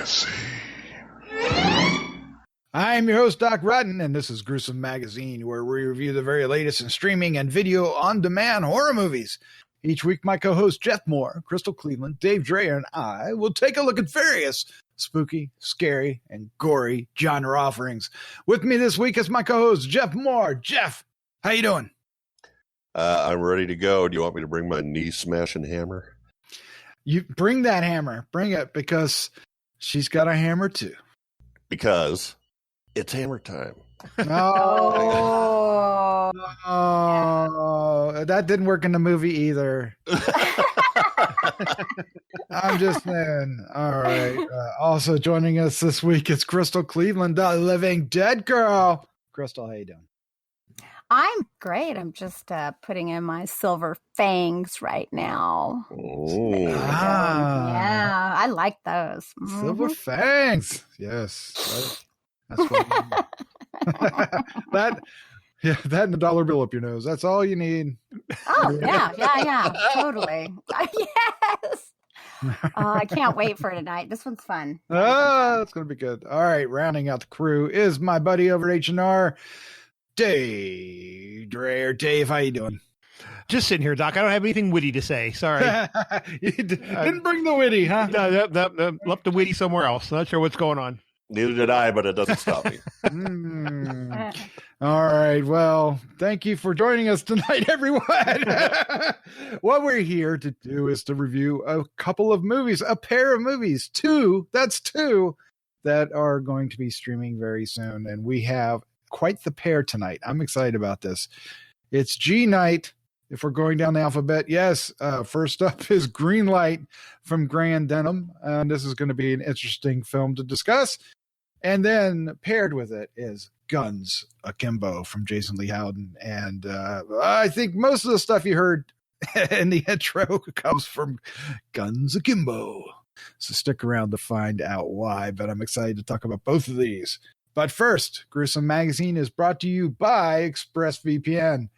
fantasy. I'm your host, Doc Rudden, and this is Gruesome Magazine, where we review the very latest in streaming and video on-demand horror movies. Each week, my co-hosts Jeff Mohr, Crystal Cleveland, Dave Dreher, and I will take a look at various spooky, scary, and gory genre offerings. With me this week is my co-host, Jeff Mohr. Jeff, how you doing? I'm ready to go. Do you want me to bring my knee-smashing hammer? You bring that hammer. Bring it, because she's got a hammer, too. Because it's hammer time. Oh, that didn't work in the movie either. I'm just saying. All right. Also joining us this week is Crystal Cleveland, the living dead girl. Crystal, how you doing? I'm great. I'm just putting in my silver fangs right now. Oh. Yeah, I like those. Silver fangs. Yes. That's what that and the dollar bill up your nose. That's all you need. Oh, yeah. Totally. Yes. I can't wait for tonight. This one's fun. It's going to be good. All right. Rounding out the crew is my buddy over at H&R, Dave Dreher. Dave, how you doing? Just sitting here, Doc. I don't have anything witty to say. Sorry. You didn't bring the witty, huh? No, left the witty somewhere else. Not sure what's going on. Neither did I, but it doesn't stop me. All right. Well, thank you for joining us tonight, everyone. What we're here to do is to review a couple of movies, a pair of movies, two that are going to be streaming very soon. And we have quite the pair tonight. I'm excited about this. It's G Night. If we're going down the alphabet, yes. First up is Greenlight from Graham Denman. And this is going to be an interesting film to discuss. And then paired with it is Guns Akimbo from Jason Lei Howden. And I think most of the stuff you heard in the intro comes from Guns Akimbo. So stick around to find out why. But I'm excited to talk about both of these. But first, Gruesome Magazine is brought to you by ExpressVPN.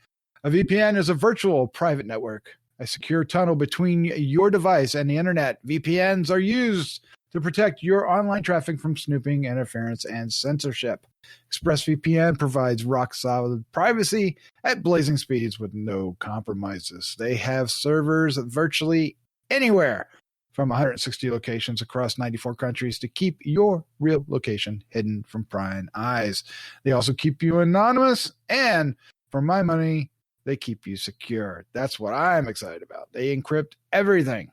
A VPN is a virtual private network, a secure tunnel between your device and the internet. VPNs are used to protect your online traffic from snooping, interference, and censorship. ExpressVPN provides rock-solid privacy at blazing speeds with no compromises. They have servers virtually anywhere from 160 locations across 94 countries to keep your real location hidden from prying eyes. They also keep you anonymous, and for my money, they keep you secure. That's what I'm excited about. They encrypt everything.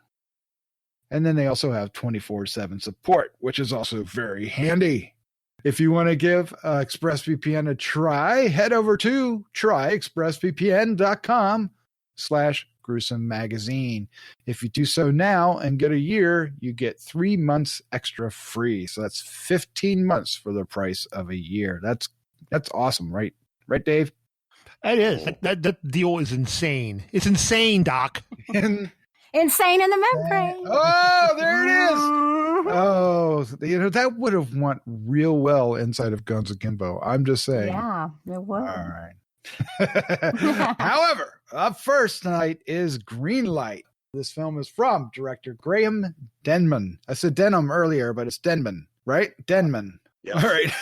And then they also have 24/7 support, which is also very handy. If you want to give ExpressVPN a try, head over to tryexpressvpn.com/gruesome magazine. If you do so now and get a year, you get 3 months extra free. So that's 15 months for the price of a year. That's awesome, right? Right, Dave? It is. That deal is insane. It's insane, Doc. Insane in the membrane. Oh, there it is. Oh, that would have went real well inside of Guns Akimbo. I'm just saying. Yeah, it would. All right. However, up first tonight is Greenlight. This film is from director Graham Denman. I said Denham earlier, but it's Denman, right? Denman. Yes. All right.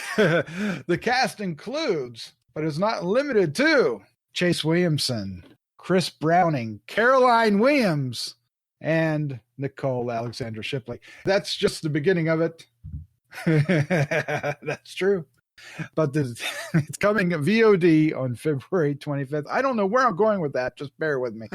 The cast includes, but is not limited to, Chase Williamson, Chris Browning, Caroline Williams, and Nicole Alexandra Shipley. That's just the beginning of it. That's true. But it's coming VOD on February 25th. I don't know where I'm going with that. Just bear with me.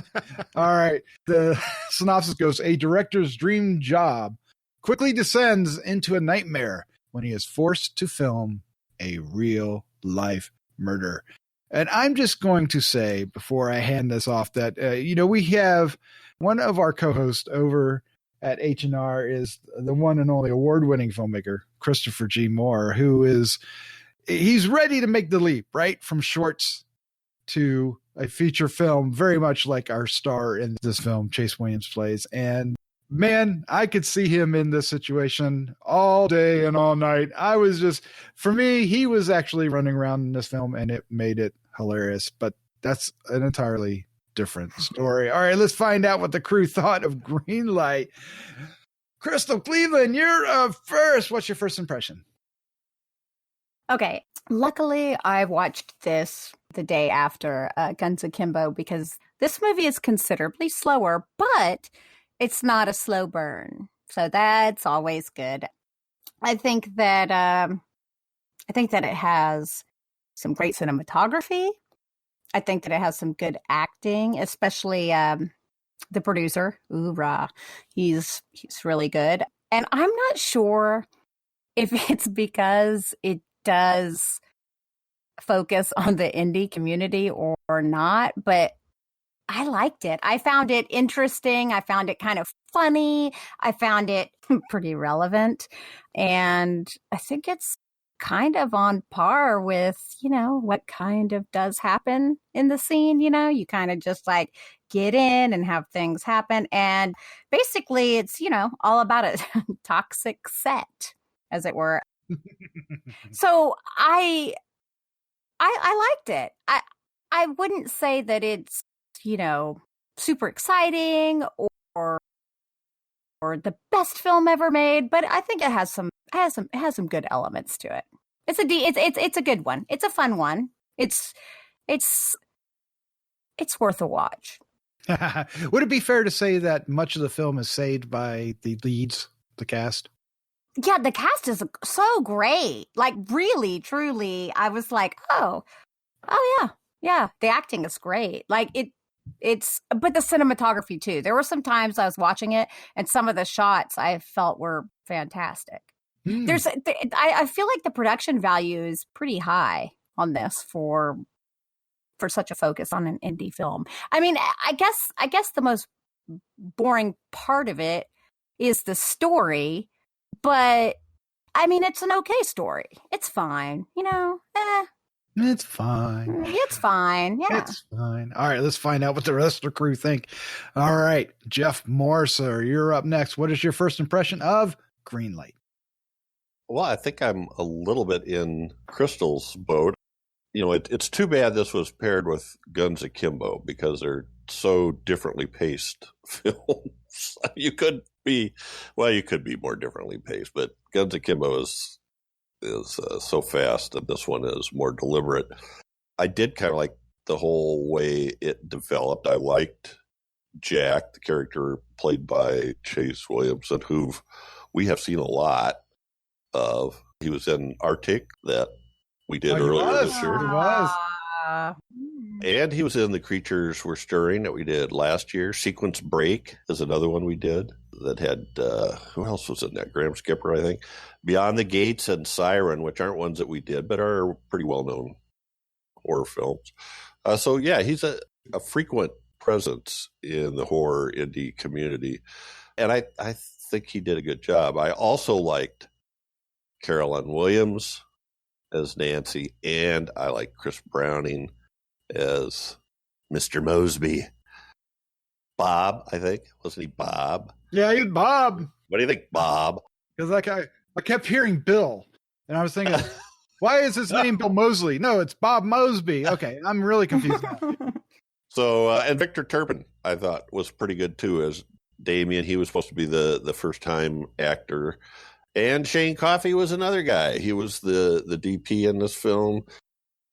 All right. The synopsis goes, a director's dream job quickly descends into a nightmare when he is forced to film a real life murder. And I'm just going to say before I hand this off that, we have one of our co-hosts over at H&R is the one and only award-winning filmmaker, Christopher G. Mohr, he's ready to make the leap, right? From shorts to a feature film, very much like our star in this film, Chase Williams plays. And man, I could see him in this situation all day and all night. For me, he was actually running around in this film and it made it hilarious, but that's an entirely different story. All right, let's find out what the crew thought of Greenlight. Crystal Cleveland, you're first. What's your first impression? Okay. Luckily, I watched this the day after Guns Akimbo because this movie is considerably slower, but it's not a slow burn. So that's always good. I think that it has some great cinematography. I think that it has some good acting, especially the producer. Oorah. He's really good. And I'm not sure if it's because it does focus on the indie community or not, but I liked it. I found it interesting. I found it kind of funny. I found it pretty relevant. And I think it's kind of on par with, what kind of does happen in the scene. You kind of just like get in and have things happen. And basically it's, all about a toxic set, as it were. So I liked it. I wouldn't say that it's, super exciting or the best film ever made, but I think it has some good elements to it. It's a good one. It's a fun one. It's worth a watch. Would it be fair to say that much of the film is saved by the leads, the cast? Yeah, the cast is so great. Like, really, truly, I was like, oh yeah. The acting is great. Like but the cinematography too. There were some times I was watching it, and some of the shots I felt were fantastic. I feel like the production value is pretty high on this for such a focus on an indie film. I mean, I guess the most boring part of it is the story, but I mean, it's an okay story. It's fine, It's fine. It's fine. Yeah. It's fine. All right, let's find out what the rest of the crew think. All right, Jeff Mohr, sir, you're up next. What is your first impression of Greenlight? Well, I think I'm a little bit in Crystal's boat. It's too bad this was paired with Guns Akimbo because they're so differently paced films. You could be more differently paced, but Guns Akimbo is so fast, and this one is more deliberate. I did kind of like the whole way it developed. I liked Jack, the character played by Chase Williamson, who we have seen a lot of. He was in Arctic that we did earlier this year. He was. And he was in The Creatures Were Stirring that we did last year. Sequence Break is another one we did that had, who else was in that? Graham Skipper, I think. Beyond the Gates and Siren, which aren't ones that we did, but are pretty well-known horror films. So, yeah, he's a frequent presence in the horror indie community. And I think he did a good job. I also liked Carolyn Williams as Nancy, and I like Chris Browning as Mr. Mosby. Bob, I think. Wasn't he Bob? Yeah, he's Bob. What do you think, Bob? Because I kept hearing Bill, and I was thinking, why is his name Bill Mosley? No, it's Bob Mosby. Okay, I'm really confused now. So, and Victor Turpin, I thought, was pretty good, too, as Damien. He was supposed to be the first-time actor. And Shane Coffey was another guy. He was the DP in this film.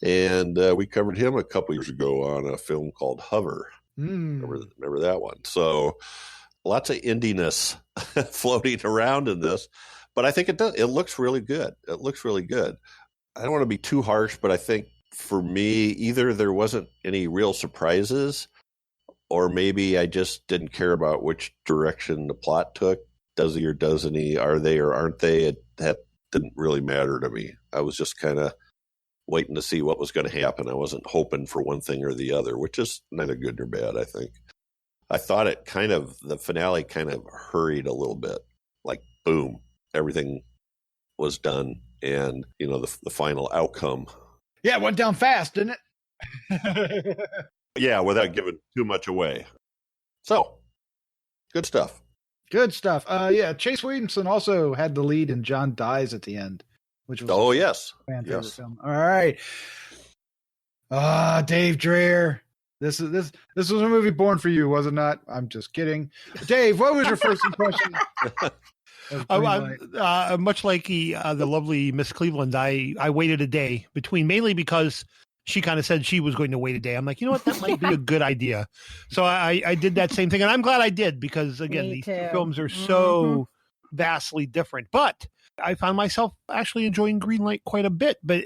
And we covered him a couple years ago on a film called Hover. Remember that one? So lots of indiness floating around in this. But I think it does. It looks really good. It looks really good. I don't want to be too harsh, but I think for me, either there wasn't any real surprises, or maybe I just didn't care about which direction the plot took. Does he or doesn't he? Are they or aren't they? That didn't really matter to me. I was just kind of waiting to see what was going to happen. I wasn't hoping for one thing or the other, which is neither good nor bad, I think. I thought the finale kind of hurried a little bit. Like, boom, everything was done. And, the final outcome. Yeah, it went down fast, didn't it? Yeah, without giving too much away. So, good stuff. Good stuff. Yeah, Chase Williamson also had the lead in John Dies at the End, which was yes, fan favorite film. All right, Dave Dreher. This was a movie born for you, was it not? I'm just kidding. Dave, what was your first impression? of Greenlight. Much like the lovely Miss Cleveland, I waited a day between, mainly because she kind of said she was going to wait a day. I'm like, you know what, that might be a good idea. So I did that same thing, and I'm glad I did, because again, these two films are so vastly different. But I found myself actually enjoying Greenlight quite a bit. But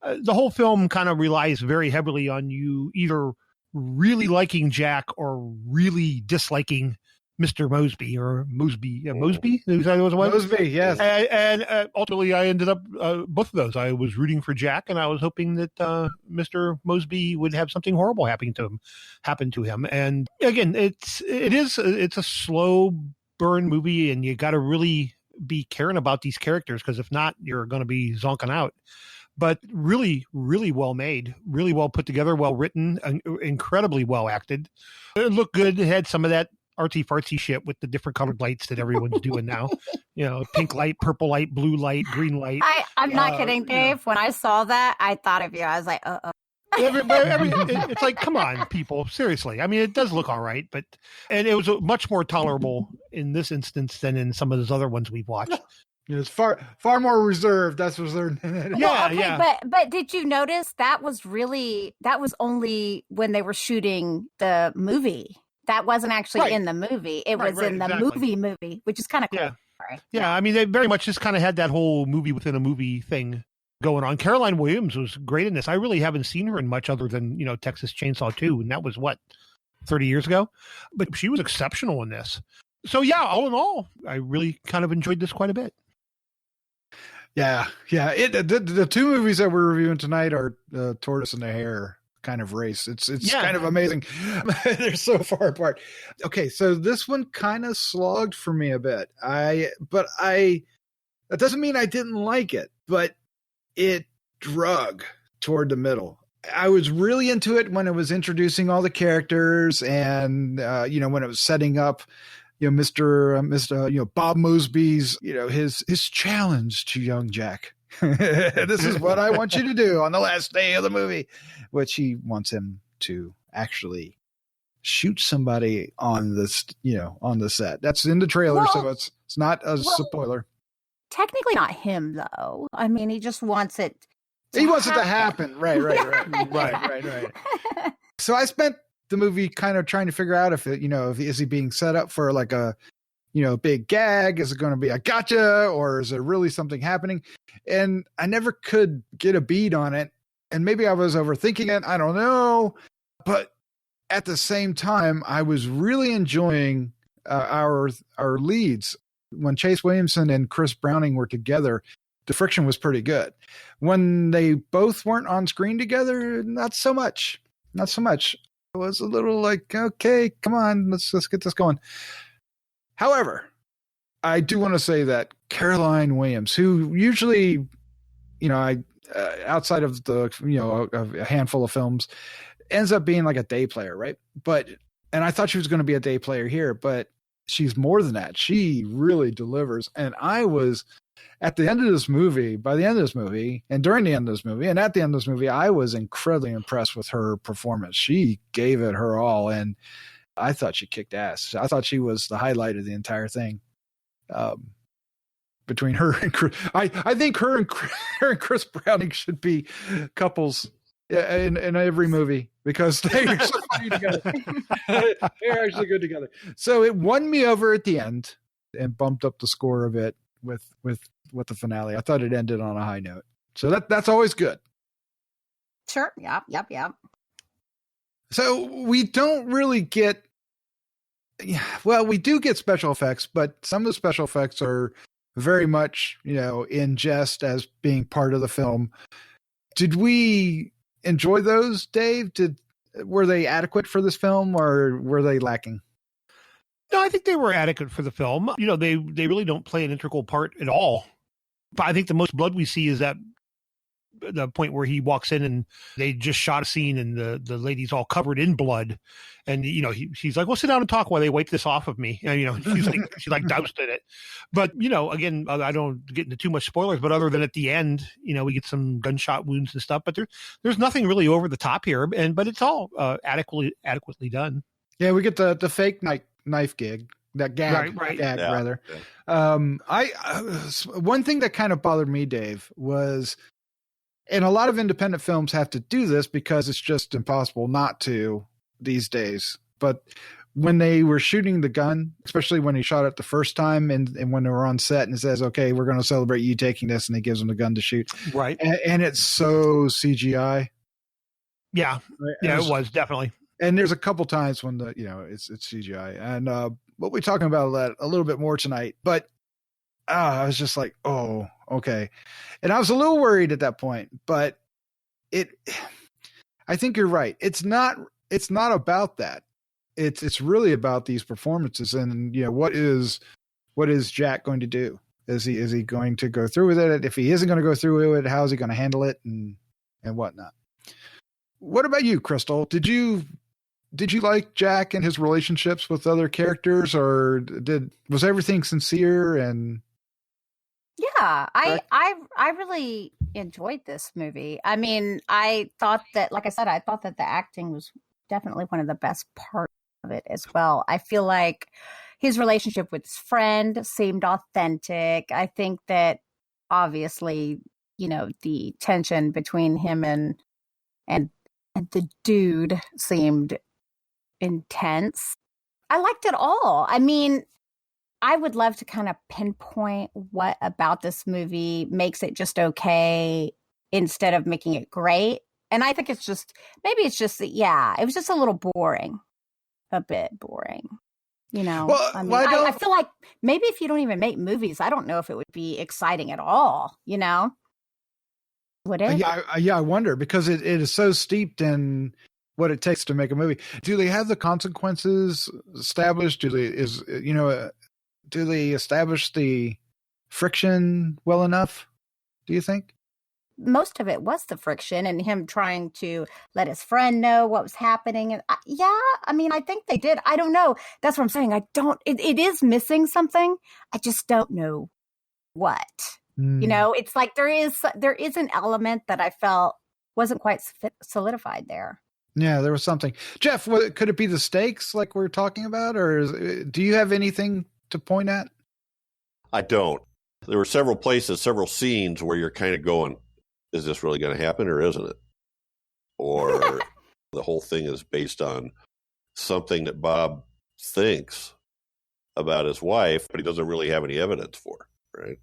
the whole film kind of relies very heavily on you either really liking Jack or really disliking Mr. Mosby or Mosby. Yeah, Mosby? Is that what it was? Mosby, yes. And ultimately, I ended up both of those. I was rooting for Jack, and I was hoping that Mr. Mosby would have something horrible happen to him. And again, it's a slow burn movie, and you got to really be caring about these characters, because if not, you're going to be zonking out. But really, really well made, really well put together, well written, incredibly well acted. It looked good. It had some of that artsy fartsy shit with the different colored lights that everyone's doing now. You know, pink light, purple light, blue light, green light. I'm not kidding, Dave. When I saw that, I thought of you. I was like, uh-oh. It's like, come on, people, seriously. I mean, it does look all right, and it was much more tolerable in this instance than in some of those other ones we've watched. It's far more reserved. That's what they're. Yeah. But did you notice that was only when they were shooting the movie. That wasn't actually in the movie. It was in the movie, which is kind of cool. Yeah. Yeah, I mean, they very much just kind of had that whole movie within a movie thing going on. Caroline Williams was great in this. I really haven't seen her in much other than, Texas Chainsaw 2, and that was 30 years ago? But she was exceptional in this. So yeah, all in all, I really kind of enjoyed this quite a bit. Yeah. The two movies that we're reviewing tonight are Tortoise and the Hare kind of race. It's kind of amazing. They're so far apart. Okay, so this one kind of slogged for me a bit. That doesn't mean I didn't like it, but it drug toward the middle. I was really into it when it was introducing all the characters and when it was setting up Mr. Bob Mosby's, his challenge to young Jack. This is what I want you to do on the last day of the movie, which he wants him to actually shoot somebody on the set. That's in the trailer, so it's not a spoiler. Technically not him, though. I mean, he just wants it. He wants it to happen. Right. So I spent the movie kind of trying to figure out if is he being set up for like a big gag? Is it going to be a gotcha, or is there really something happening? And I never could get a bead on it. And maybe I was overthinking it. I don't know. But at the same time, I was really enjoying our leads. When Chase Williamson and Chris Browning were together, the friction was pretty good. When they both weren't on screen together, not so much. It was a little like, okay, come on, let's get this going. However, I do want to say that Caroline Williams, who usually, outside of a handful of films, ends up being like a day player, right? And I thought she was going to be a day player here, but she's more than that. She really delivers. And I was at the end of this movie, by the end of this movie, and during the end of this movie, and at the end of this movie, I was incredibly impressed with her performance. She gave it her all, and I thought she kicked ass. I thought she was the highlight of the entire thing. Between her and Chris, I think her and Chris Browning should be couples in every movie, because they are so funny together. They're actually good together. So it won me over at the end and bumped up the score a bit with the finale. I thought it ended on a high note. So that's always good. Sure. Yep. So we don't really get, we do get special effects, but some of the special effects are very much, in jest as being part of the film. Did we enjoy those, Dave? Were they adequate for this film, or were they lacking? No, I think they were adequate for the film. They really don't play an integral part at all. But I think the most blood we see is that the point where he walks in and they just shot a scene and the lady's all covered in blood, and she's like, well, sit down and talk while they wipe this off of me, and she's like doused in it. But again, I don't get into too much spoilers, but other than at the end, we get some gunshot wounds and stuff, but there's nothing really over the top here, but it's all adequately done. Yeah, we get the fake knife gig, that gag, Right. gag Yeah. rather. Yeah. One thing that kind of bothered me, Dave, was, and a lot of independent films have to do this because it's just impossible not to these days. But when they were shooting the gun, especially when he shot it the first time, and when they were on set and it says, okay, we're going to celebrate you taking this, and he gives him the gun to shoot. Right. And it's so CGI. Yeah. Right? Yeah, it was definitely. And there's a couple times when it's CGI. And we'll be talking about that a little bit more tonight. But I was just like, oh, okay. And I was a little worried at that point, but I think you're right. It's not about that. It's really about these performances, and what is Jack going to do? Is he going to go through with it? If he isn't going to go through with it, how is he going to handle it and whatnot? What about you, Crystal? Did you like Jack and his relationships with other characters, or was everything sincere? And yeah, I really enjoyed this movie. I mean, I thought that, like I said, I thought that the acting was definitely one of the best parts of it as well. I feel like his relationship with his friend seemed authentic. I think that obviously, the tension between him and the dude seemed intense. I liked it all. I mean, I would love to kind of pinpoint what about this movie makes it just okay instead of making it great. And I think it's just that, it was just a little boring, a bit boring. Well, I feel like maybe if you don't even make movies, I don't know if it would be exciting at all. Would it? Yeah, I wonder, because it is so steeped in what it takes to make a movie. Do they have the consequences established? Do they establish the friction well enough? Do you think? Most of it was the friction and him trying to let his friend know what was happening. And I think they did. I don't know. That's what I'm saying. It is missing something. I just don't know what. It's like there is an element that I felt wasn't quite solidified there. Yeah, there was something. Jeff, could it be the stakes like we're talking about, or do you have anything to point at? I don't. There were several places, several scenes where you're kind of going, is this really going to happen or isn't it? Or the whole thing is based on something that Bob thinks about his wife, but he doesn't really have any evidence for, right?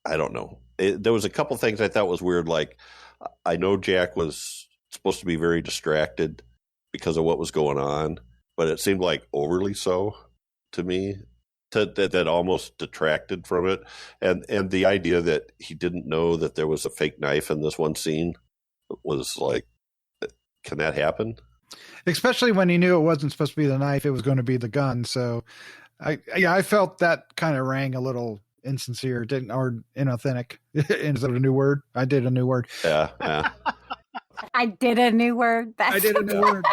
I don't know. There was a couple things I thought was weird. Like, I know Jack was supposed to be very distracted because of what was going on, but it seemed like overly so to me. That almost detracted from it, and the idea that he didn't know that there was a fake knife in this one scene was like, can that happen? Especially when he knew it wasn't supposed to be the knife; it was going to be the gun. So, I felt that kind of rang a little insincere, or inauthentic. Is that a new word? I did a new word. Yeah. I did a new word. I did a new word.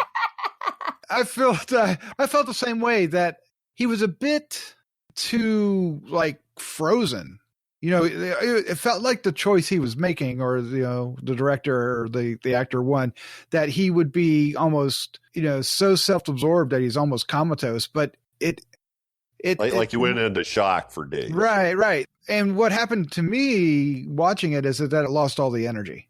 I felt the same way, that he was a bit too frozen. It felt like the choice he was making, or the director or the actor one, that he would be almost so self-absorbed that he's almost comatose. But it you went into shock for days. Right. And what happened to me watching it is that it lost all the energy.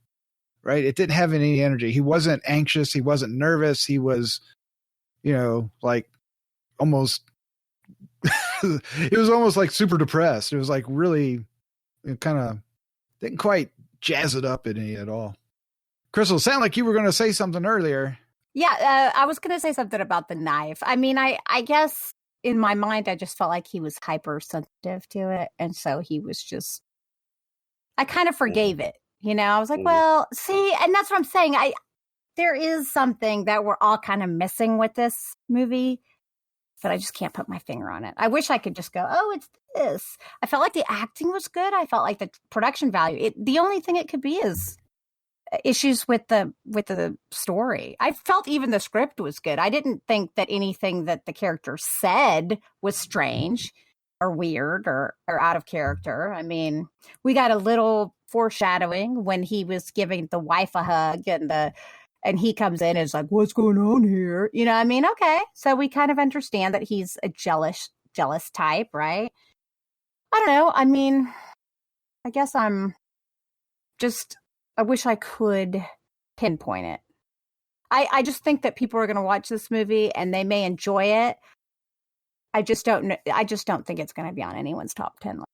Right, it didn't have any energy. He wasn't anxious. He wasn't nervous. He was, almost. It was almost like super depressed. It was like really kind of didn't quite jazz it up any at all. Crystal, sound like you were going to say something earlier. Yeah, I was going to say something about the knife. I mean, I guess in my mind, I just felt like he was hypersensitive to it. And so he was just, I kind of forgave it. I was like, well, see, and that's what I'm saying. There is something that we're all kind of missing with this movie, but I just can't put my finger on it. I wish I could just go, oh, it's this. I felt like the acting was good. I felt like the production value. The only thing it could be is issues with the story. I felt even the script was good. I didn't think that anything that the character said was strange or weird or out of character. I mean, we got a little foreshadowing when he was giving the wife a hug and he comes in and is like, what's going on here? Okay. So we kind of understand that he's a jealous jealous type, right? I don't know. I mean, I guess I wish I could pinpoint it. I just think that people are going to watch this movie and they may enjoy it. I just don't think it's going to be on anyone's top 10 list.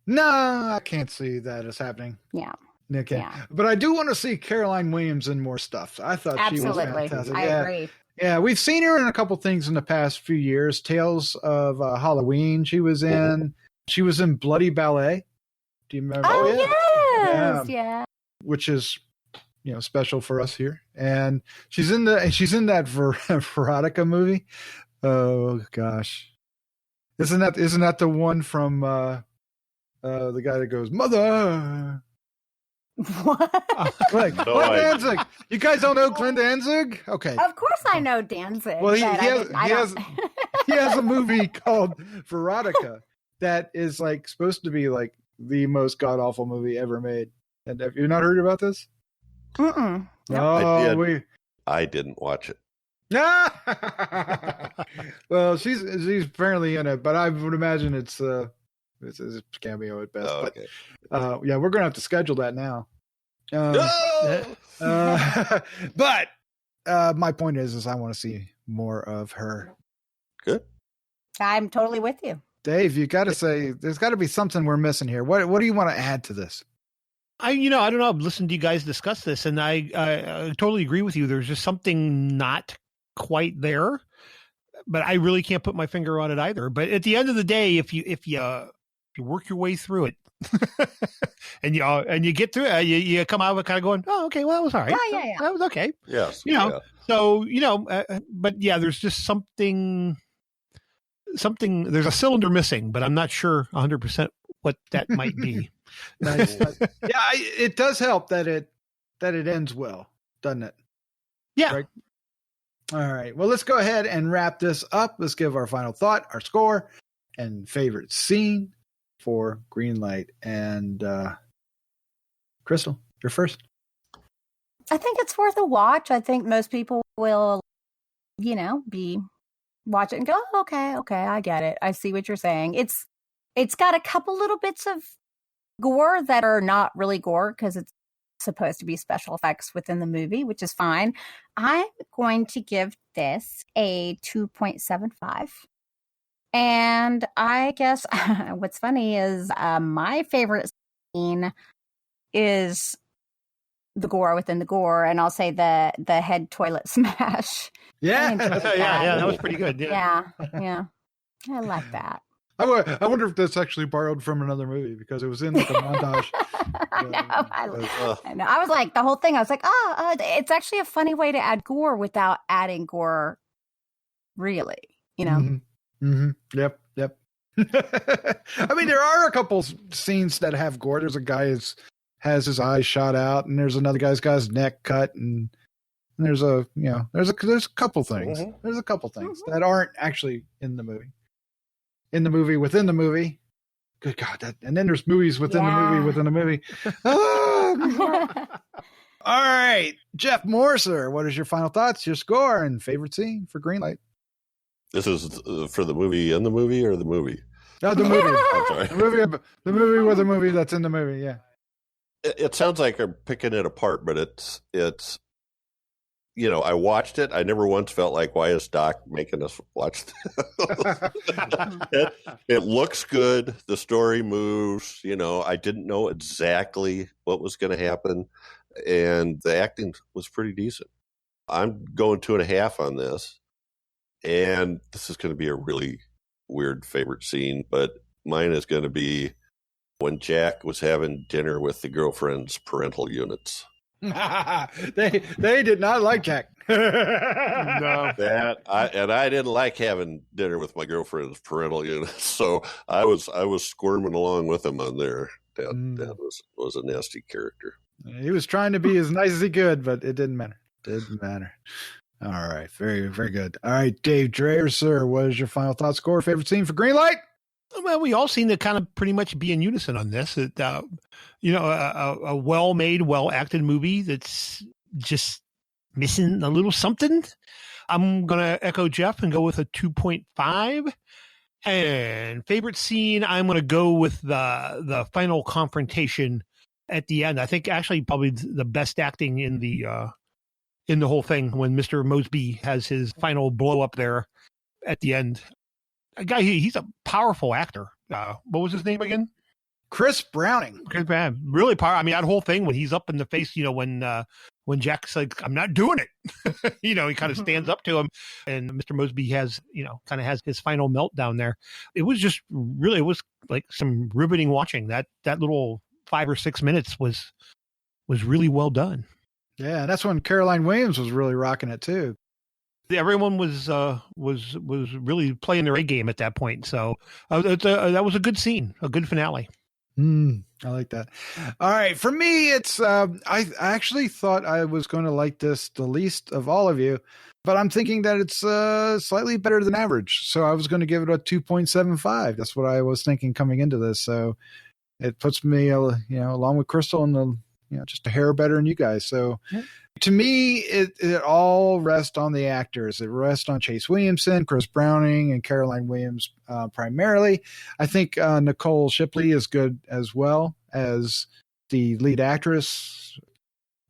No, I can't see that as happening. Yeah. Okay. Yeah. But I do want to see Caroline Williams in more stuff. I thought she was fantastic. I agree. Yeah, we've seen her in a couple things in the past few years. Tales of Halloween she was in. She was in Bloody Ballet. Do you remember? Oh, yes. Yeah. Which is, special for us here. And she's in that Veronica movie. Oh gosh. Isn't that the one from the guy that goes, "Mother"? What? Clint Danzig. You guys don't know Clint Danzig? Okay. Of course I know Danzig. Well, he has a movie called Veronica that is like supposed to be like the most god awful movie ever made. And have you not heard about this? Mm-mm. No, I didn't watch it. Well, she's apparently in it, but I would imagine it's a cameo at best. Oh, okay. But we're gonna have to schedule that now. But my point is I want to see more of her. Good. I'm totally with you, Dave. You got to say there's got to be something we're missing here. What do you want to add to this? I don't know. I've listened to you guys discuss this, and I totally agree with you. There's just something not quite there, but I really can't put my finger on it either. But at the end of the day, if you work your way through it, and you get through it, you come out with kind of going, oh, okay, well, that was all right. Yeah. That was okay. Yes. So but yeah, there's just something. There's a cylinder missing, but I'm not sure 100% what that might be. Nice. Yeah, it does help that it ends well, doesn't it? Yeah. Right? All right. Well, let's go ahead and wrap this up. Let's give our final thought, our score, and favorite scene for Greenlight. And Crystal, you're first. I think it's worth a watch. I think most people will, be watch it and go, oh, okay, I get it. I see what you're saying. It's got a couple little bits of gore that are not really gore because it's supposed to be special effects within the movie, which is fine. I'm going to give this a 2.75. And I guess what's funny is my favorite scene is the gore within the gore, and I'll say the head toilet smash. Yeah. That was pretty good. Yeah. I like that. I wonder if that's actually borrowed from another movie because it was in like a montage. I know. I was like, the whole thing, I was like, it's actually a funny way to add gore without adding gore, really, Mm-hmm. Mm-hmm. Yep. I mean, there are a couple scenes that have gore. There's a guy who has his eyes shot out, and there's another guy's got his neck cut, and there's a couple things. Mm-hmm. There's a couple things that aren't actually in the movie. In the movie, within the movie. Good God. And then there's movies within the movie, within the movie. All right. Jeff Mohr, sir, what is your final thoughts, your score, and favorite scene for Greenlight? This is for the movie in the movie or the movie? No, the movie. I'm sorry. The movie with the movie that's in the movie, yeah. It sounds like I'm picking it apart, but it's I watched it. I never once felt like, why is Doc making us watch this? It looks good. The story moves. I didn't know exactly what was going to happen, and the acting was pretty decent. I'm going 2.5 on this, and this is going to be a really weird favorite scene, but mine is going to be when Jack was having dinner with the girlfriend's parental units. They did not like Jack. No, I didn't like having dinner with my girlfriend's parental units, so I was squirming along with him on there. That was a nasty character. He was trying to be as nice as he could, but it didn't matter. All right, very, very good. All right, Dave Dreher, sir, what is your final thought, score, favorite scene for Greenlight? Well, we all seem to kind of pretty much be in unison on this. A well-made, well-acted movie that's just missing a little something. I'm going to echo Jeff and go with a 2.5. And favorite scene, I'm going to go with the final confrontation at the end. I think actually probably the best acting in the whole thing when Mr. Mosby has his final blow up there at the end. A guy, he's a powerful actor. What was his name again? Chris Browning. Chris Browning, really powerful. I mean, that whole thing when he's up in the face, when Jack's like, "I'm not doing it," he kind of stands up to him, and Mr. Mosby has, kind of has his final meltdown there. It was just really, it was like some riveting watching. That little 5 or 6 minutes was really well done. Yeah, that's when Caroline Williams was really rocking it too. Everyone was really playing their A game at that point. So that was a good scene, a good finale. I like that. All right. For me, it's, I actually thought I was going to like this the least of all of you, but I'm thinking that it's slightly better than average. So I was going to give it a 2.75. That's what I was thinking coming into this. So it puts me, along with Crystal in the, just a hair better than you guys. So to me, it all rests on the actors. It rests on Chase Williamson, Chris Browning, and Caroline Williams primarily. I think Nicole Shipley is good as well as the lead actress.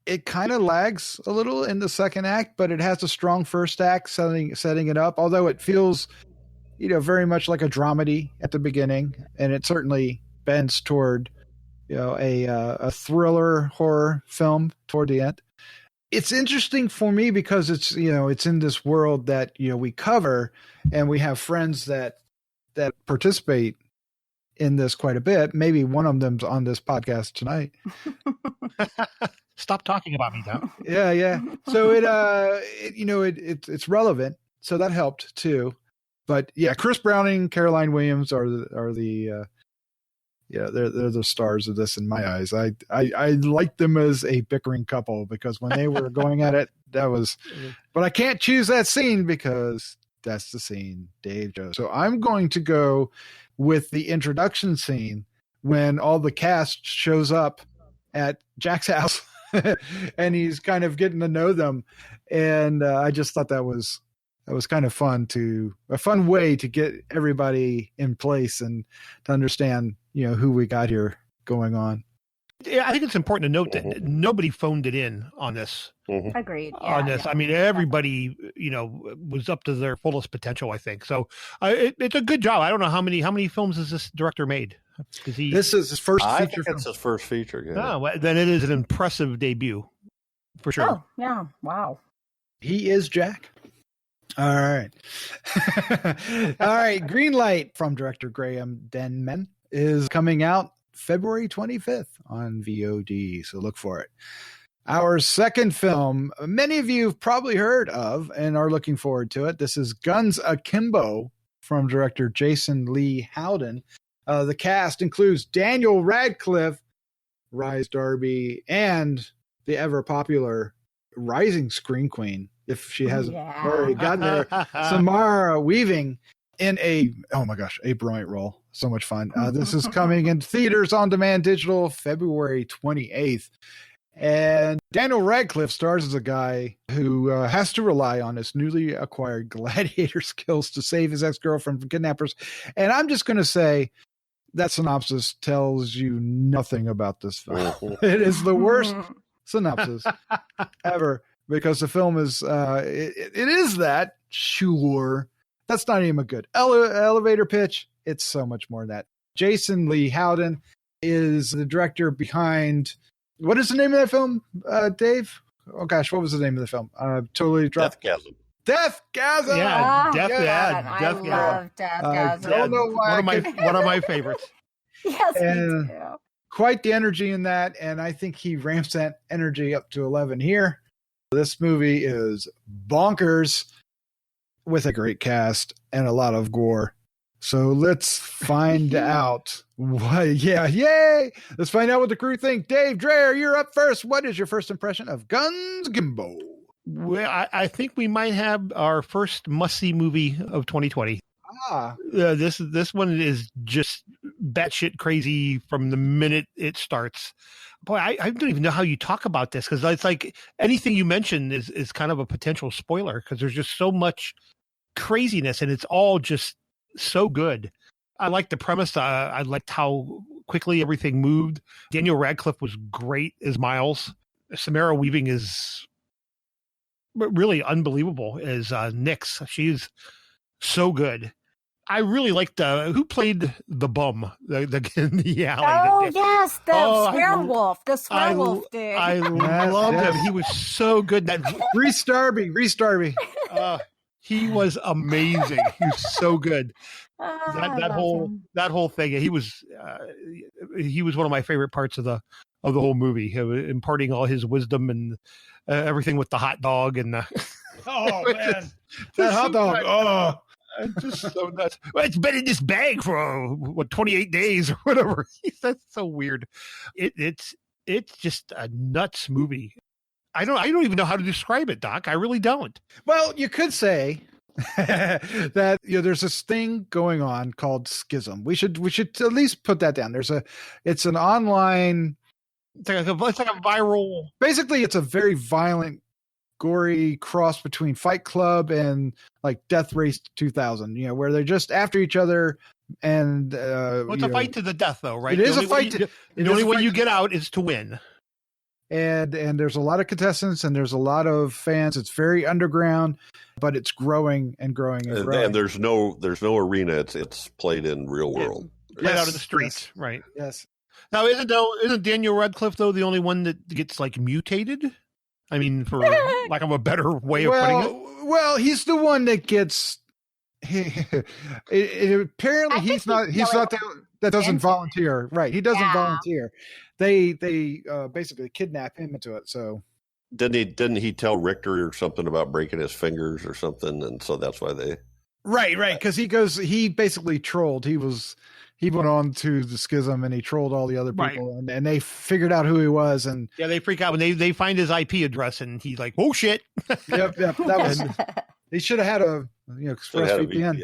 It kind of lags a little in the second act, but it has a strong first act setting it up, although it feels, very much like a dramedy at the beginning, and it certainly bends toward a thriller horror film toward the end. It's interesting for me because it's in this world that we cover, and we have friends that participate in this quite a bit. Maybe one of them's on this podcast tonight. Stop talking about me now. Yeah. So it's relevant, so that helped too. But yeah, Chris Browning, Caroline Williams are the they're the stars of this in my eyes. I like them as a bickering couple because when they were going at it, that was. But I can't choose that scene because that's the scene Dave chose. So I'm going to go with the introduction scene when all the cast shows up at Jack's house and he's kind of getting to know them, and I just thought that was kind of a fun way to get everybody in place and to understand, who we got here going on. Yeah, I think it's important to note that nobody phoned it in on this. Agreed. On this, I mean, everybody, was up to their fullest potential, I think. So it's a good job. I don't know how many films has this director made. This is his first feature. I think it's his first feature. Yeah. Oh, well, then it is an impressive debut, for sure. Oh, yeah. Wow. He is Jack. All right. All right. Greenlight from director Graham Denman is coming out February 25th on VOD. So look for it. Our second film, many of you have probably heard of and are looking forward to it. This is Guns Akimbo from director Jason Lei Howden. The cast includes Daniel Radcliffe, Rhys Darby, and the ever popular rising screen queen, if she hasn't already gotten there, Samara Weaving in a brilliant role. So much fun. This is coming in theaters on demand digital February 28th. And Daniel Radcliffe stars as a guy who has to rely on his newly acquired gladiator skills to save his ex-girlfriend from kidnappers. And I'm just going to say that synopsis tells you nothing about this film. It is the worst synopsis ever. Because the film is, it is that, sure. That's not even a good elevator pitch. It's so much more than that. Jason Lei Howden is the director behind, what is the name of that film, Dave? Oh gosh, what was the name of the film? Totally dropped. Deathgasm. Deathgasm. Yeah, I love Deathgasm. Don't know why one of my favorites. Yes, me too. Quite the energy in that, and I think he ramps that energy up to 11 here. This movie is bonkers with a great cast and a lot of gore. So let's find out yay! Let's find out what the crew think. Dave, Dreher, you're up first. What is your first impression of Guns Akimbo? Well, I think we might have our first must-see movie of 2020. This one is just batshit crazy from the minute it starts. Boy, I don't even know how you talk about this because it's like anything you mention is kind of a potential spoiler because there's just so much craziness and it's all just so good. I liked the premise. I liked how quickly everything moved. Daniel Radcliffe was great as Miles. Samara Weaving is really unbelievable as Nyx. She's so good. I really liked who played the bum in the alley. Oh, yes, the swearwolf. The swearwolf did. I loved him. He was so good. That Rhys Darby. He was amazing. He was so good. That whole thing. He was one of my favorite parts of the whole movie. Imparting all his wisdom and everything with the hot dog and oh man, that hot dog. Oh. Just so nuts. Well, it's been in this bag for 28 days or whatever. That's so weird. It's just a nuts movie. I don't even know how to describe it, Doc. I really don't. Well, you could say that there's this thing going on called schism. We should at least put that down. It's an online. It's like a viral. Basically, it's a very violent, gory cross between Fight Club and like Death Race 2000, where they're just after each other. And it's a fight to the death, though, right? It is a fight. The only way you get out is to win. And there's a lot of contestants and there's a lot of fans. It's very underground, but it's growing and growing and growing. And there's no arena. It's played in real world. Played out in the streets, right? Yes. Now, isn't Daniel Radcliffe though the only one that gets like mutated? I mean, for lack of a better way of putting it. Well, he's the one that gets. Apparently, he's not that doesn't volunteer. Right, he doesn't volunteer. They basically kidnap him into it. So didn't he tell Richter or something about breaking his fingers or something, and so that's why they. Right, because he basically trolled. He went on to the schism and he trolled all the other people, right. and they figured out who he was. And they freak out when they find his IP address, and he's like, "Oh shit!" Yep. That was. He should have had a ExpressVPN.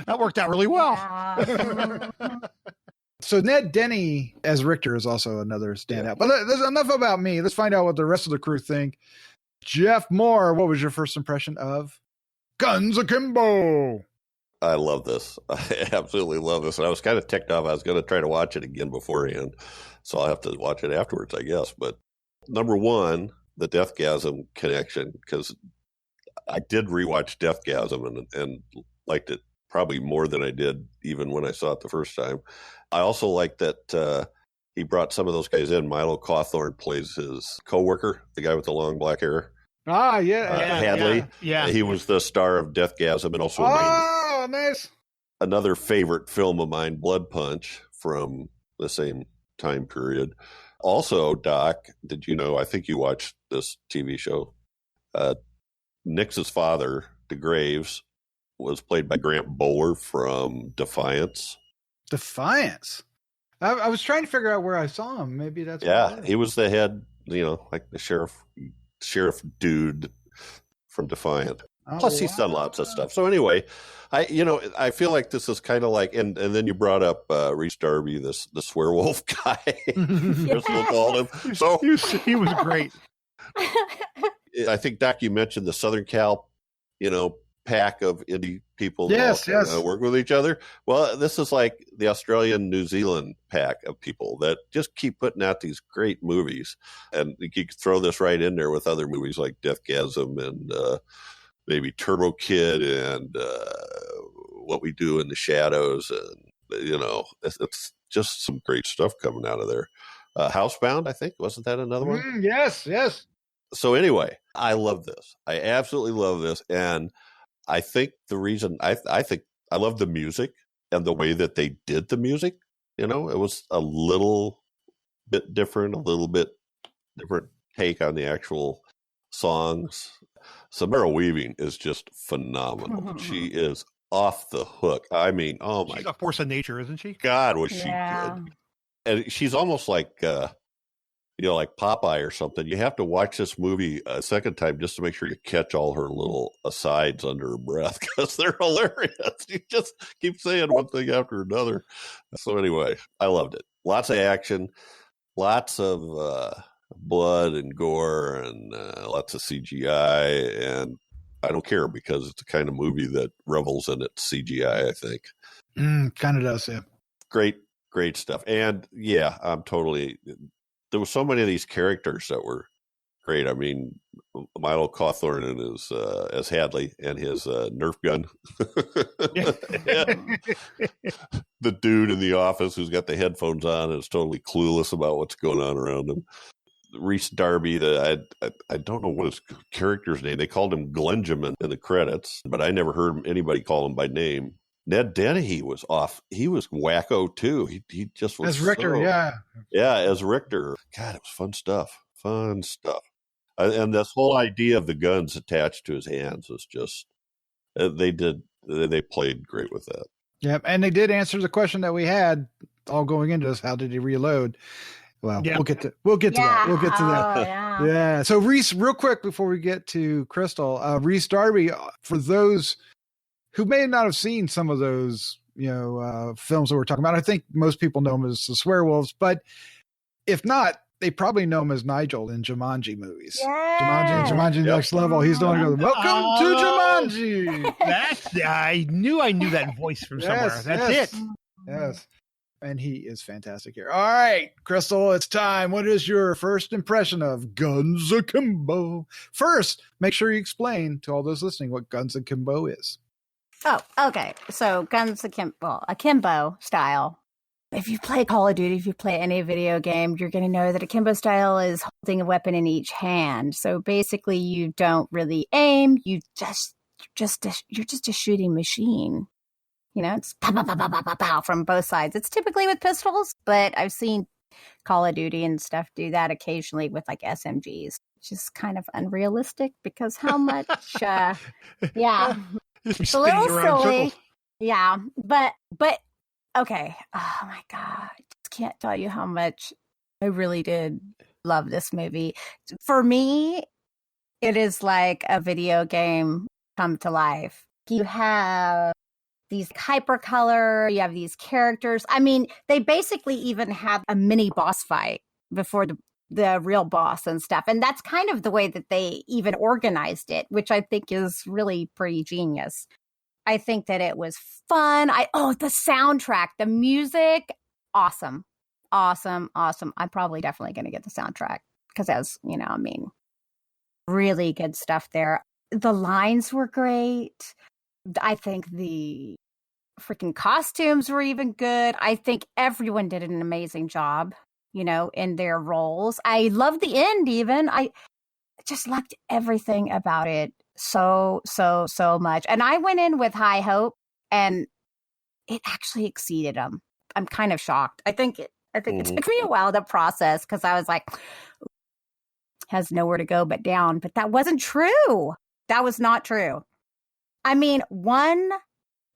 That worked out really well. So Ned Denny as Richter is also another standout. But there's enough about me. Let's find out what the rest of the crew think. Jeff Mohr, what was your first impression of Guns Akimbo? I love this. I absolutely love this. And I was kind of ticked off. I was going to try to watch it again beforehand. So I'll have to watch it afterwards, I guess. But number one, the Deathgasm connection, because I did rewatch Deathgasm and liked it probably more than I did even when I saw it the first time. I also like that he brought some of those guys in. Milo Cawthorn plays his coworker, the guy with the long black hair. Ah, yeah. Hadley. Yeah. He was the star of Deathgasm and also nice. Another favorite film of mine, Blood Punch, from the same time period. Also, Doc, did you know, I think you watched this TV show, Nix's father, DeGraves, was played by Grant Bowler from Defiance. Defiance? I was trying to figure out where I saw him. Maybe that's he was the head, like the sheriff dude from Defiant. Plus, he's done lots of stuff. So anyway, I feel like this is kind of like, and then you brought up Rhys Darby, the swearwolf guy. Crystal called him. So he was great. I think, Doc, you mentioned the Southern Cal, pack of indie people that work with each other. Well, this is like the Australian, New Zealand pack of people that just keep putting out these great movies. And you could throw this right in there with other movies like Deathgasm and maybe Turbo Kid and What We Do in the Shadows. And, it's just some great stuff coming out of there. Housebound, I think. Wasn't that another one? Yes. So anyway, I love this. I absolutely love this. And I think the reason I think I love the music and the way that they did the music. It was a little bit different, take on the actual songs. Samara Weaving is just phenomenal. She is off the hook. I mean, oh my! She's a force of nature, isn't she? God, was she good? And she's almost like like Popeye or something. You have to watch this movie a second time just to make sure you catch all her little asides under her breath because they're hilarious. You just keep saying one thing after another. So anyway, I loved it. Lots of action, lots of blood and gore, and lots of CGI. And I don't care because it's the kind of movie that revels in its CGI, I think. Kind of does, yeah. Great stuff. And yeah, there were so many of these characters that were great. I mean, Milo Cawthorne as Hadley and his Nerf gun. The dude in the office who's got the headphones on and is totally clueless about what's going on around him. Reese Darby, I don't know what his character's name. They called him Glenjamin in the credits, but I never heard anybody call him by name. Ned Dennehy was off. He was wacko too. He just was as Richter, as Richter. God, it was fun stuff. And this whole idea of the guns attached to his hands was just they played great with that. Yep, and they did answer the question that we had all going into this. How did he reload? Well, we'll get to that. We'll get to that. Yeah. So Reese, real quick before we get to Crystal, Reese Darby, for those who may not have seen some of those, films that we're talking about, I think most people know him as the Swearwolves, but if not, they probably know him as Nigel in Jumanji movies. Yeah. Jumanji Next Level. He's the one who goes, "Welcome to Jumanji." I knew that voice from somewhere. That's it. Yes. And he is fantastic here. All right, Crystal, it's time. What is your first impression of Guns Akimbo? First, make sure you explain to all those listening what Guns Akimbo is. Oh, okay. So Guns Akimbo style. If you play Call of Duty, if you play any video game, you're going to know that Akimbo style is holding a weapon in each hand. So basically, you don't really aim. You're just a shooting machine. It's pow, pow, pow, pow, pow, pow, pow from both sides. It's typically with pistols, but I've seen Call of Duty and stuff do that occasionally with like SMGs, which is kind of unrealistic because how much, it's a little silly. Yeah, but okay. Oh my God. I just can't tell you how much I really did love this movie. For me, it is like a video game come to life. You have these hypercolor, you have these characters. I mean, they basically even have a mini boss fight before the real boss and stuff. And that's kind of the way that they even organized it, which I think is really pretty genius. I think that it was fun. The soundtrack, the music, awesome. I'm probably definitely going to get the soundtrack because really good stuff there. The lines were great. I think the freaking costumes were even good. I think everyone did an amazing job, in their roles. I loved the end even. I just loved everything about it so much. And I went in with high hope and it actually exceeded them. I'm kind of shocked. I think it took me a while to process because I was like, has nowhere to go but down. But that wasn't true. That was not true. I mean,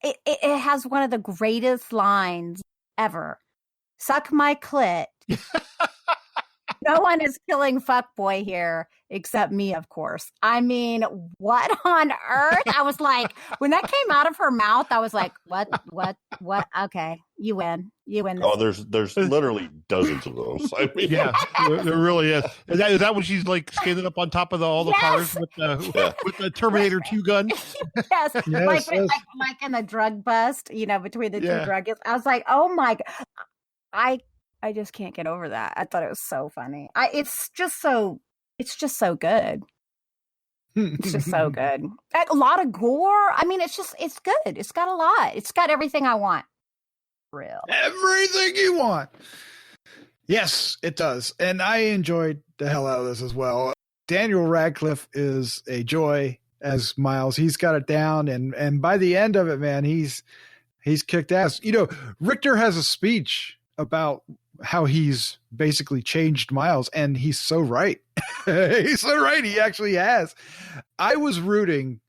it has one of the greatest lines ever. Suck my clit. No one is killing fuckboy here except me, of course. I mean, what on earth? I was like, when that came out of her mouth, I was like, what? Okay, you win. Oh, there's literally dozens of those. I mean, yeah, there really is. Is that when she's like skating up on top of all the cars with the Terminator 2 gun? Yes, like in the drug bust, between the two drug. I was like, oh my God, I just can't get over that. I thought it was so funny. It's just so good. It's just so good. A lot of gore. I mean, it's good. It's got a lot. It's got everything I want. Real. Everything you want. Yes, it does. And I enjoyed the hell out of this as well. Daniel Radcliffe is a joy as Miles. He's got it down. And by the end of it, man, he's kicked ass. Richter has a speech about how he's basically changed Miles, and he's so right. He's so right. He actually has. I was rooting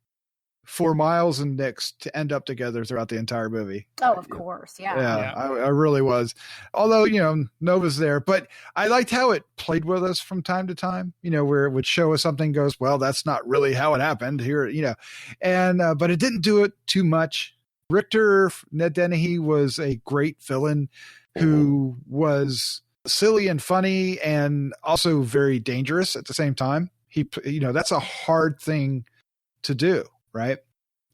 for Miles and Nix to end up together throughout the entire movie. Oh, of course. Yeah. I really was. Although, Nova's there, but I liked how it played with us from time to time, where it would show us something goes, well, that's not really how it happened here, and, but it didn't do it too much. Richter, Ned Dennehy, was a great villain who was silly and funny and also very dangerous at the same time. He, that's a hard thing to do, right?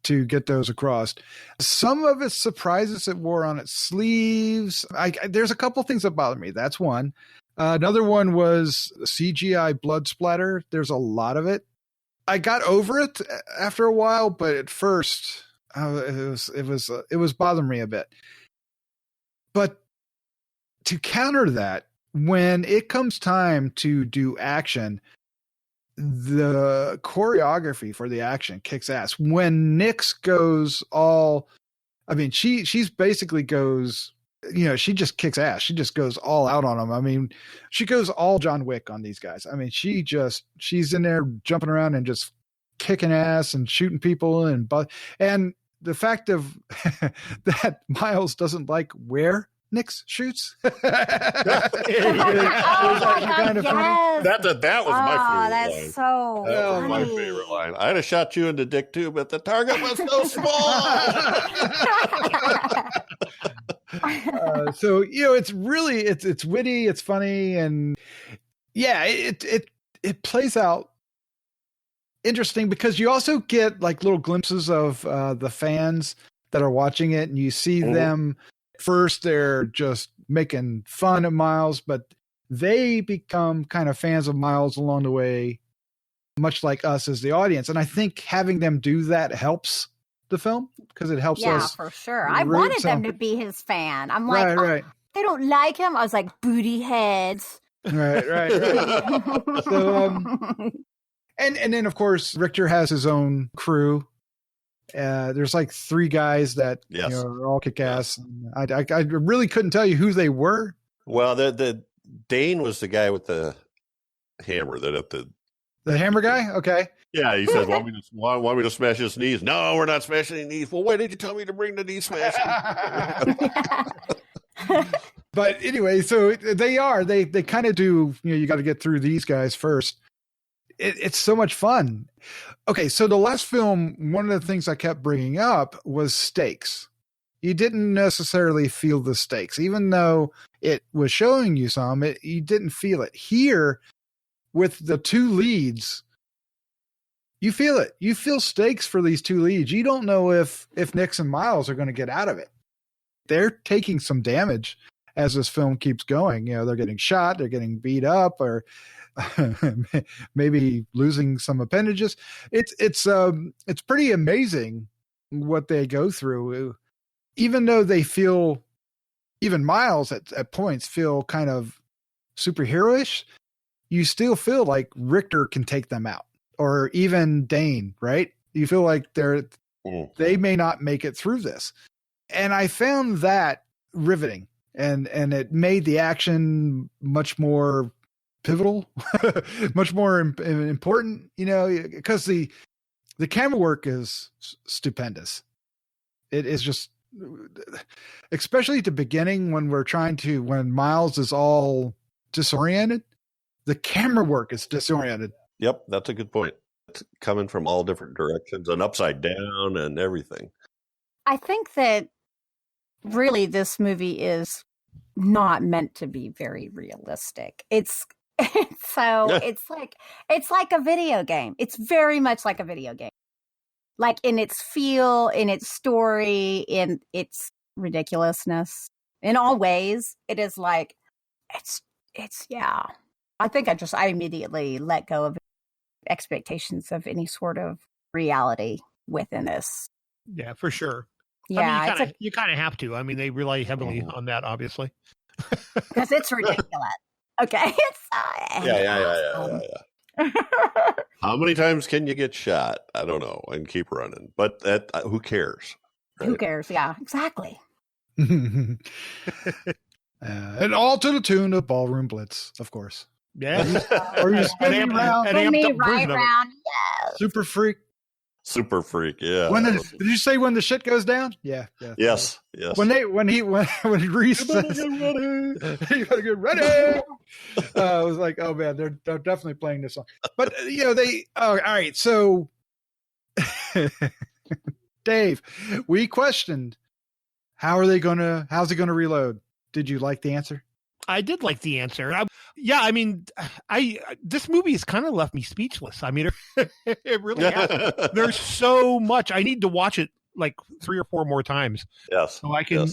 To get those across. Some of its surprises it wore on its sleeves. There's a couple things that bother me. That's one. Another one was CGI blood splatter. There's a lot of it. I got over it after a while, but at first it was bothering me a bit. But to counter that, when it comes time to do action, the choreography for the action kicks ass. When Nix goes all, I mean, she's basically goes, she just kicks ass. She just goes all out on them. I mean, she goes all John Wick on these guys. I mean, she's in there jumping around and just kicking ass and shooting people and the fact of that Miles doesn't like where Nix shoots. That was my favorite that's line. So that was my favorite line. I'd have shot you in the dick too, but the target was so small. So it's really it's witty, it's funny, and yeah, it plays out interesting because you also get like little glimpses of the fans that are watching it, and you see them. First, they're just making fun of Miles, but they become kind of fans of Miles along the way, much like us as the audience. And I think having them do that helps the film because it helps us. Yeah, for sure. I wanted them to be his fan. I'm like, right. They don't like him. I was like, booty heads. Right. So, and then, of course, Richter has his own crew. There's like 3 guys that are all kick ass. I really couldn't tell you who they were. Well, the Dane was the guy with the hammer the hammer guy. Okay. Yeah, he said, "Want me to smash his knees?" No, we're not smashing any knees. Well, why did you tell me to bring the knee smashing? But anyway, so they kind of do. You got to get through these guys first. It's so much fun. Okay, so the last film, one of the things I kept bringing up was stakes. You didn't necessarily feel the stakes, even though it was showing you some. You didn't feel it. Here, with the 2 leads, you feel it. You feel stakes for these 2 leads. You don't know if Nix and Miles are going to get out of it. They're taking some damage as this film keeps going. They're getting shot, they're getting beat up, or maybe losing some appendages. It's pretty amazing what they go through, even though they feel, even Miles at points feel kind of superheroish. You still feel like Richter can take them out, or even Dane, right? You feel like they may not make it through this, and I found that riveting, and it made the action much more pivotal, much more important, because the camera work is stupendous. It is just, especially at the beginning when when Miles is all disoriented, the camera work is disoriented. Yep, that's a good point. It's coming from all different directions and upside down and everything. I think that really this movie is not meant to be very realistic. It's like a video game. It's very much like a video game. Like in its feel, in its story, in its ridiculousness. In all ways, it is like it's yeah. I think I immediately let go of expectations of any sort of reality within this. Yeah, for sure. Yeah, I mean, you kind of have to. I mean, they rely heavily on that, obviously. Because it's ridiculous. Okay. Yeah. How many times can you get shot? I don't know, and keep running. But who cares? Right? Who cares? Yeah, exactly. And all to the tune of Ballroom Blitz, of course. Yeah. Or you spinning around. Right round. Yes. Super freak. Super freak, yeah. Did you say when the shit goes down? Yeah. Yes. When Reese says, "You gotta get ready," I was like, "Oh man, they're definitely playing this song." But all right. So, Dave, we questioned how's it gonna reload? Did you like the answer? I did like the answer. This movie has kind of left me speechless. I mean, it really has. There's so much. I need to watch it like 3 or 4 more times. Yes. So I can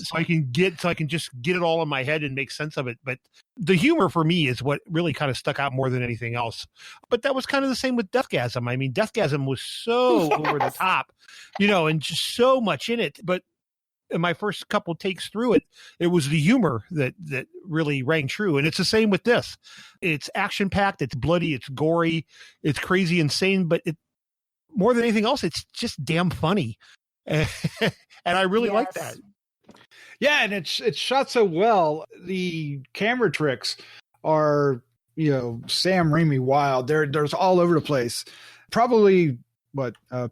just get it all in my head and make sense of it. But the humor for me is what really kind of stuck out more than anything else. But that was kind of the same with Deathgasm. I mean, Deathgasm was so over the top, and just so much in it. But in my first couple takes through it, it was the humor that really rang true. And it's the same with this. It's action packed, it's bloody, it's gory, it's crazy, insane, but more than anything else, it's just damn funny. And I really like that. Yeah, and it's shot so well. The camera tricks are, Sam Raimi wild. There's all over the place. Probably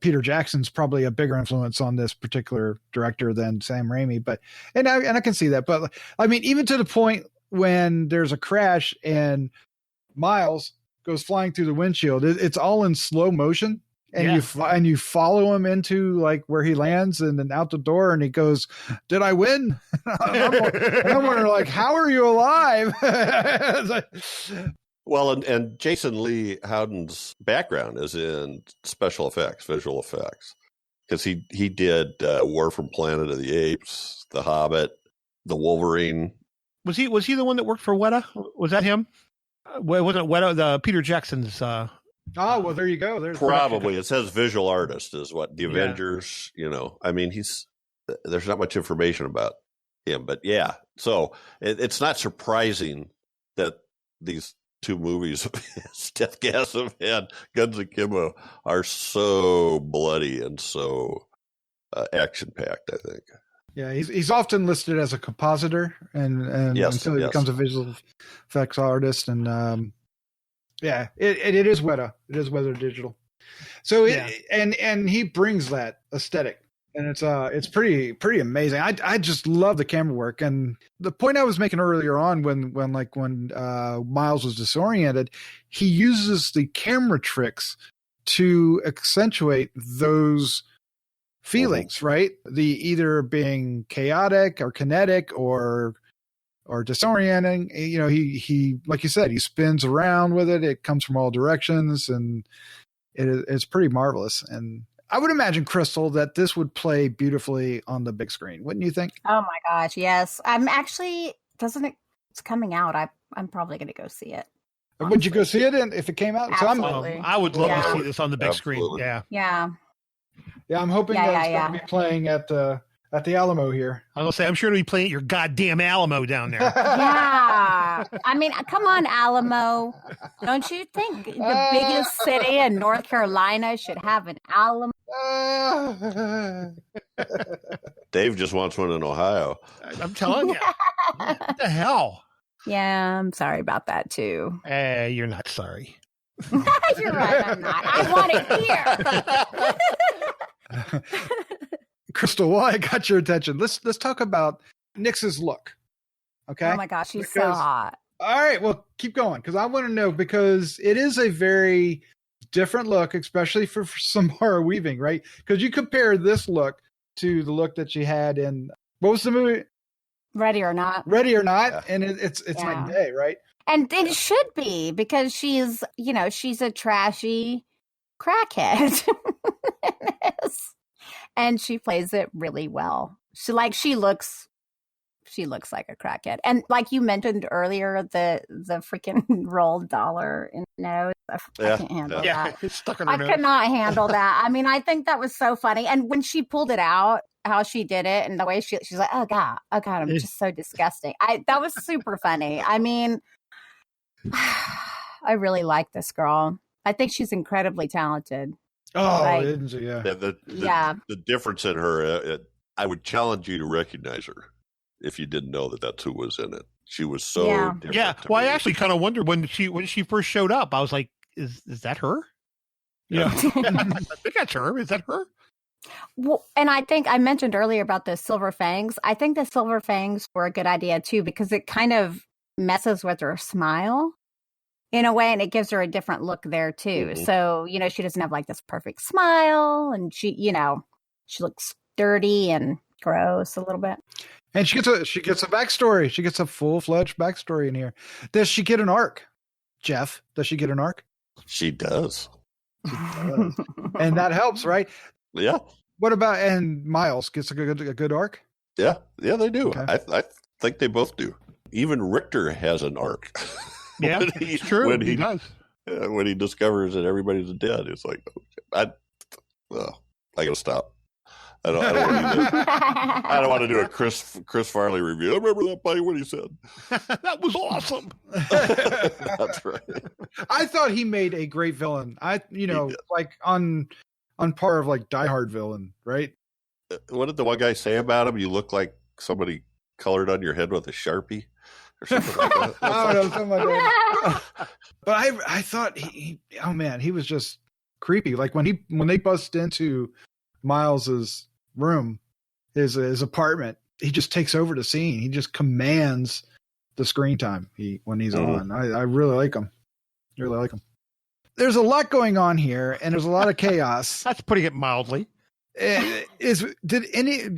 Peter Jackson's probably a bigger influence on this particular director than Sam Raimi, but I can see that. But I mean, even to the point when there's a crash and Miles goes flying through the windshield, it's all in slow motion. And you follow him into like where he lands and then out the door, and he goes, "Did I win?" and I'm wondering, like, how are you alive? Well, and Jason Lei Howden's background is in special effects, visual effects, because he did War from Planet of the Apes, The Hobbit, The Wolverine. Was he the one that worked for Weta? Was that him? Wasn't Weta the Peter Jackson's? Oh, well, there you go. There's probably. It says visual artist is what the Avengers, I mean, there's not much information about him, but yeah. So it's not surprising that these 2 movies, Deathgasm and Guns Akimbo, are so bloody and so action-packed, I think. Yeah, he's often listed as a compositor and until he becomes a visual effects artist. And yeah, it is Weta. It is Weta Digital. So and he brings that aesthetic, and it's pretty amazing. I just love the camera work. And the point I was making earlier on when Miles was disoriented, he uses the camera tricks to accentuate those feelings, right? The either being chaotic or kinetic or disorienting. He like you said, he spins around with it. It comes from all directions, and it's pretty marvelous. And I would imagine, Crystal, that this would play beautifully on the big screen, wouldn't you think? Oh my gosh, yes. I'm actually it's coming out. I'm probably going to go see it. Honestly. Would you go see it if it came out? Absolutely. I would love to see this on the big screen. Yeah. Yeah. Yeah, I'm hoping that it's going to be playing at the Alamo here. I will say, I'm sure it'll be playing at your goddamn Alamo down there. Yeah. I mean, come on, Alamo. Don't you think the biggest city in North Carolina should have an Alamo? Dave just wants one in Ohio. I'm telling you. What the hell? Yeah, I'm sorry about that, too. You're not sorry. You're right, I'm not. I want it here. Crystal, while I got your attention, let's talk about Nyx's look. Okay. Oh my gosh, she's so hot. All right, well, keep going, because I want to know, because it is a very different look, especially for Samara Weaving, right? Because you compare this look to the look that she had in, what was the movie? Ready or Not. Yeah. And it's night and day, right? And it should be, because she's a trashy crackhead. And she plays it really well. She looks like a crackhead. And like you mentioned earlier, the freaking rolled dollar in the nose. I can't handle that. It's stuck in her nose. I cannot handle that. I mean, I think that was so funny. And when she pulled it out, how she did it and the way she's like, oh God, I'm just so disgusting. That was super funny. I mean, I really like this girl. I think she's incredibly talented. Oh, isn't she? Yeah. The difference in her, I would challenge you to recognize her if you didn't know that that's who was in it. She was so different. Yeah. Well, I actually kind of wondered when she first showed up. I was like, is that her? Yeah. I think that's her. Is that her? Well, and I think I mentioned earlier about the silver fangs. I think the silver fangs were a good idea too, because it kind of messes with her smile in a way, and it gives her a different look there too. Mm-hmm. So, she doesn't have like this perfect smile, and she looks dirty and gross a little bit. And she gets a backstory. She gets a full-fledged backstory in here. Does she get an arc, Jeff? Does she get an arc? She does. And that helps, right? Yeah. What about and Miles gets a good arc? Yeah, they do. Okay. I think they both do. Even Richter has an arc. Yeah, it's true. When he does. When he discovers that everybody's dead, it's like, I gotta stop. I don't want to do a Chris Farley review. I remember that part when he said that was awesome. That's right. I thought he made a great villain. Like on par of like Die Hard villain, right? What did the one guy say about him? You look like somebody colored on your head with a Sharpie or something like that. I don't know, something like that. But I thought he was just creepy. Like when they bust into Miles's room, his apartment, he just takes over the scene. He just commands the screen time when he's on. I really like him. There's a lot going on here, and there's a lot of chaos. That's putting it mildly. Did any of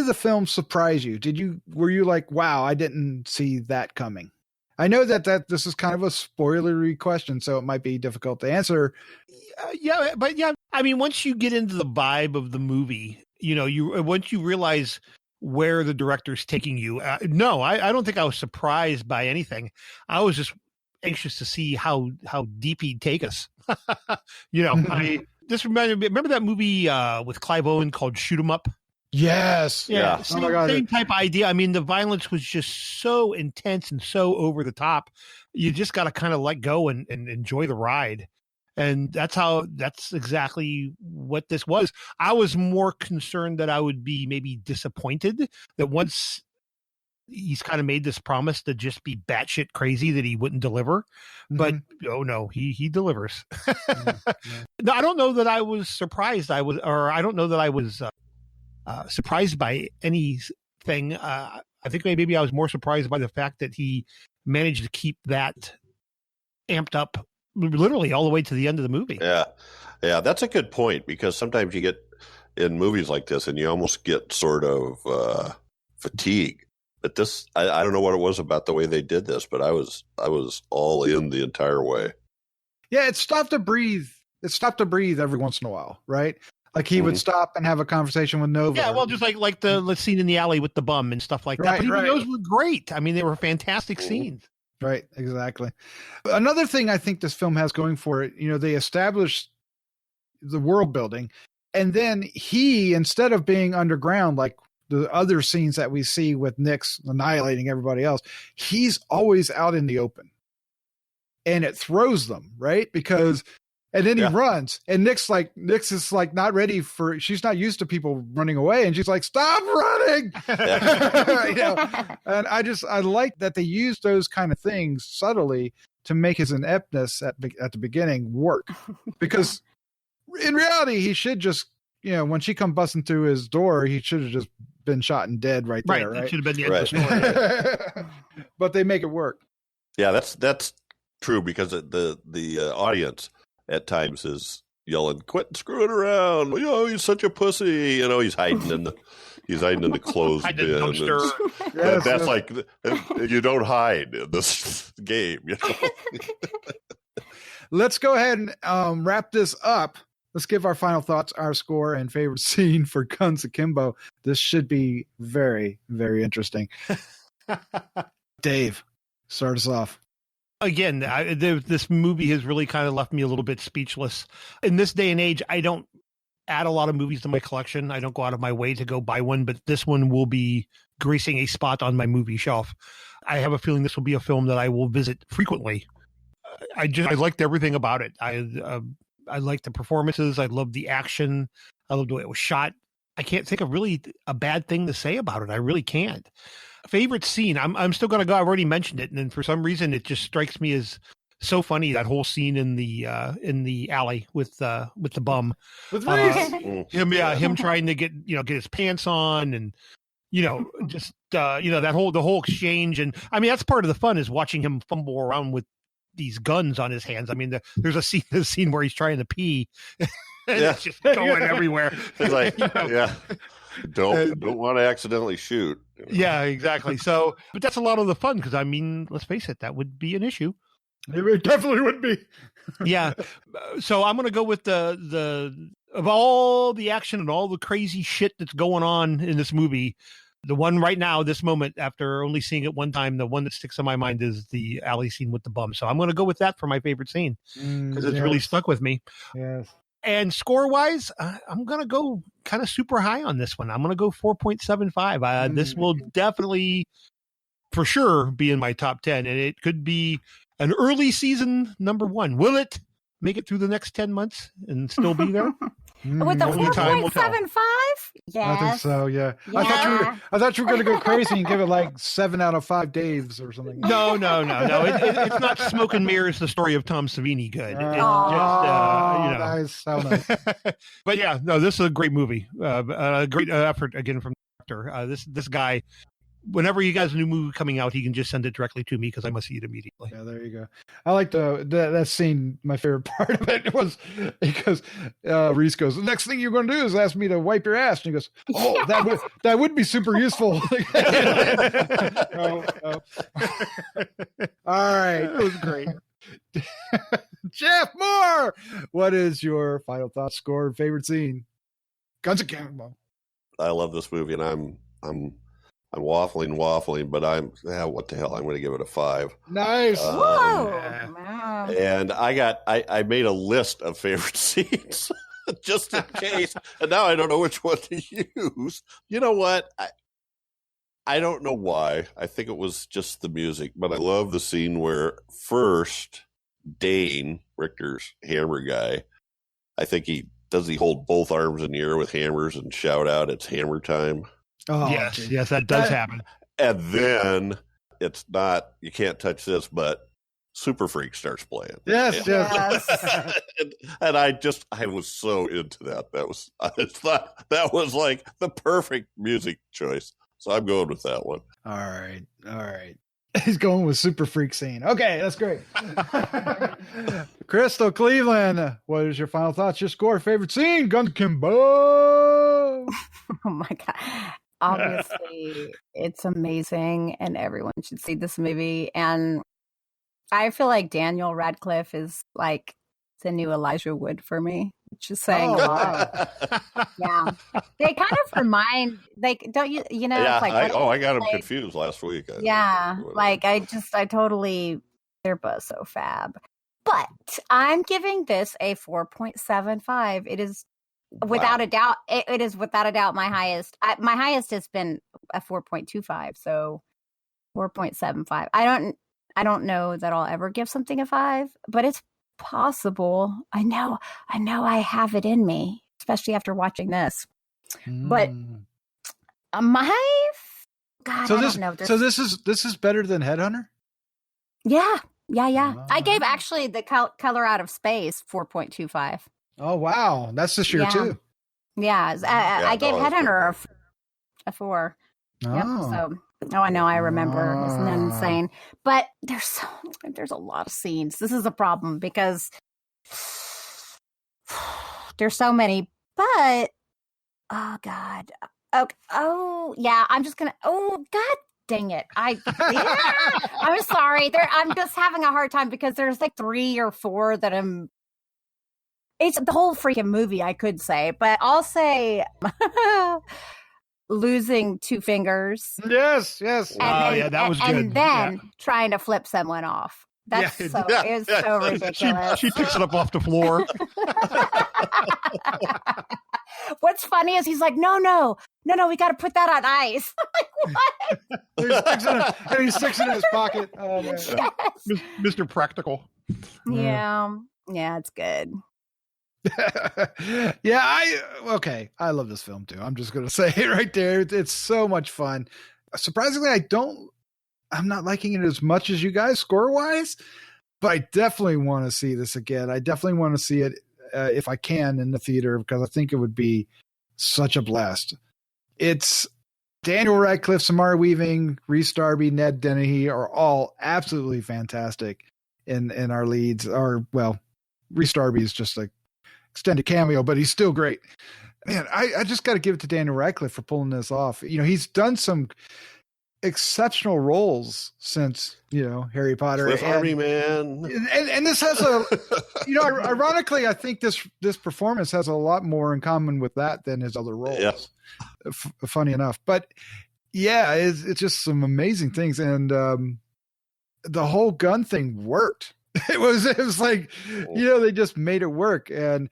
the films surprise you? Were you like, wow, I didn't see that coming? I know that this is kind of a spoilery question, so it might be difficult to answer. I mean, once you get into the vibe of the movie, once you realize where the director's taking you, no, I don't think I was surprised by anything. I was just anxious to see how deep he'd take us. This remember that movie with Clive Owen called Shoot 'Em Up? Yes. Yeah. Oh Same type of idea. I mean, the violence was just so intense and so over the top. You just got to kind of let go and enjoy the ride. And that's exactly what this was. I was more concerned that I would be maybe disappointed that once he's kind of made this promise to just be batshit crazy that he wouldn't deliver. But oh no, he delivers. No, I don't know that I was surprised. I don't know that I was surprised by anything. I think maybe I was more surprised by the fact that he managed to keep that amped up literally all the way to the end of the movie. Yeah, that's a good point, because sometimes you get in movies like this and you almost get sort of fatigue. But this, I don't know what it was about the way they did this, but I was all in the entire way. Yeah, it stopped to breathe. It stopped to breathe every once in a while, right? Like he would stop and have a conversation with Nova. Yeah, well, just like the scene in the alley with the bum and stuff like that. Right, but even right. those were great. I mean, they were fantastic scenes. Right, exactly. Another thing I think this film has going for it, they established the world building, and then he, instead of being underground like the other scenes that we see with Nix annihilating everybody else, he's always out in the open. And it throws them, right? And then he runs, and Nix is like not ready for. She's not used to people running away, and she's like, "Stop running!" And I like that they use those kind of things subtly to make his ineptness at the beginning work, because in reality he should just when she come busting through his door, he should have just been shot and dead right there. Right, that should have been the end of the story. But they make it work. Yeah, that's true, because the audience at times is yelling, "Quit screwing around! He's such a pussy!" He's hiding in the clothes bin. That's like, you don't hide in this game. Let's go ahead and wrap this up. Let's give our final thoughts, our score, and favorite scene for Guns Akimbo. This should be very, very interesting. Dave, start us off. Again, this movie has really kind of left me a little bit speechless. In this day and age, I don't add a lot of movies to my collection. I don't go out of my way to go buy one, but this one will be gracing a spot on my movie shelf. I have a feeling this will be a film that I will visit frequently. I liked everything about it. I liked the performances. I loved the action. I loved the way it was shot. I can't think of really a bad thing to say about it. I really can't. Favorite scene, I'm still gonna go. I've already mentioned it, and then for some reason it just strikes me as so funny, that whole scene in the alley with the bum, with him trying to get his pants on, and just the whole exchange. And I mean, that's part of the fun, is watching him fumble around with these guns on his hands. I mean, there's a scene where he's trying to pee. It's just going everywhere. It's like, Don't want to accidentally shoot. Yeah, exactly. So, but that's a lot of the fun because, I mean, let's face it, that would be an issue. It definitely would be. Yeah. So I'm going to go with the of all the action and all the crazy shit that's going on in this movie, the one right now, this moment, after only seeing it one time, the one that sticks in my mind is the alley scene with the bum. So I'm going to go with that for my favorite scene because it's really stuck with me. Yes. And score-wise, I'm going to go kind of super high on this one. I'm going to go 4.75. This will definitely, for sure, be in my top 10. And it could be an early season number 1. Will it make it through the next 10 months and still be there? With the 4.75? Yes. I think so, yeah. I thought you were going to go crazy and give it like 7 out of 5 Daves or something. No. It's not Smoke and Mirrors, the story of Tom Savini good. It's nice. So nice. But yeah, no, this is a great movie. A great effort again from the director. This guy, whenever he has a new movie coming out, he can just send it directly to me because I must see it immediately. Yeah, there you go. I like that scene. My favorite part of it was because Reese goes, "The next thing you're going to do is ask me to wipe your ass," and he goes, "Oh, yes. that would be super useful." Oh. All right, it was great. Jeff Mohr, what is your final thoughts, score, and favorite scene? Guns Akimbo. I love this movie, and I'm waffling, but what the hell? I'm going to give it a 5. Nice. Whoa. And I made a list of favorite scenes just in case, and now I don't know which one to use. You know what? I don't know why. I think it was just the music, but I love the scene where first Dane, Richter's hammer guy, I think he hold both arms in the air with hammers and shout out, "It's hammer time." Oh, yes, that does happen. And then it's not, you can't touch this, but Super Freak starts playing. Yes. and I was so into that. I thought that was like the perfect music choice. So I'm going with that one. All right. He's going with Super Freak scene. Okay, that's great. Crystal Cleveland, what is your final thoughts? Your score, favorite scene? Guns Akimbo. Oh my God. Obviously, it's amazing, and everyone should see this movie. And I feel like Daniel Radcliffe is like the new Elijah Wood for me. Just saying. Oh, wow. Yeah, they kind of remind, like, don't you? You know, yeah. it's like, I got them confused last week. They're both so fab. But I'm giving this a 4.75. It is. Without a doubt, it is without a doubt my highest. My highest has been a 4.25, so 4.75. I don't know that I'll ever give something a 5, but it's possible. I know I have it in me, especially after watching this. But So this is better than Headhunter? Yeah. I gave actually the Color Out of Space 4.25. Oh, wow. That's this year, too. Yeah. I gave Headhunter a 4. Oh. Yep. So, I know. I remember. Isn't that insane? But there's a lot of scenes. This is a problem because there's so many. But, oh, God. Oh, yeah. I'm just going to, God dang it. I'm sorry. I'm just having a hard time because there's like 3 or 4 that it's the whole freaking movie, I could say, but I'll say losing 2 fingers. Yes. That was good. And then trying to flip someone off. It was so ridiculous. She picks it up off the floor. What's funny is he's like, no, we got to put that on ice. I'm like, what? He sticks it in his pocket. Oh, man. Yes. Mr. Practical. Yeah, it's good. I love this film too. I'm just gonna say it right there. It's so much fun. Surprisingly, I'm not liking it as much as you guys score wise, but I definitely want to see this again. I definitely want to see it if I can in the theater because I think it would be such a blast. It's Daniel Radcliffe, Samara Weaving, Rhys Darby, Ned Dennehy are all absolutely fantastic in our leads. Rhys Darby is just like extended cameo, but he's still great. Man, I just got to give it to Daniel Radcliffe for pulling this off. He's done some exceptional roles since, Harry Potter. Cliff Army Man. And this has ironically, I think this performance has a lot more in common with that than his other roles. Yeah. Funny enough. But yeah, it's just some amazing things. And the whole gun thing worked. It was like, they just made it work. And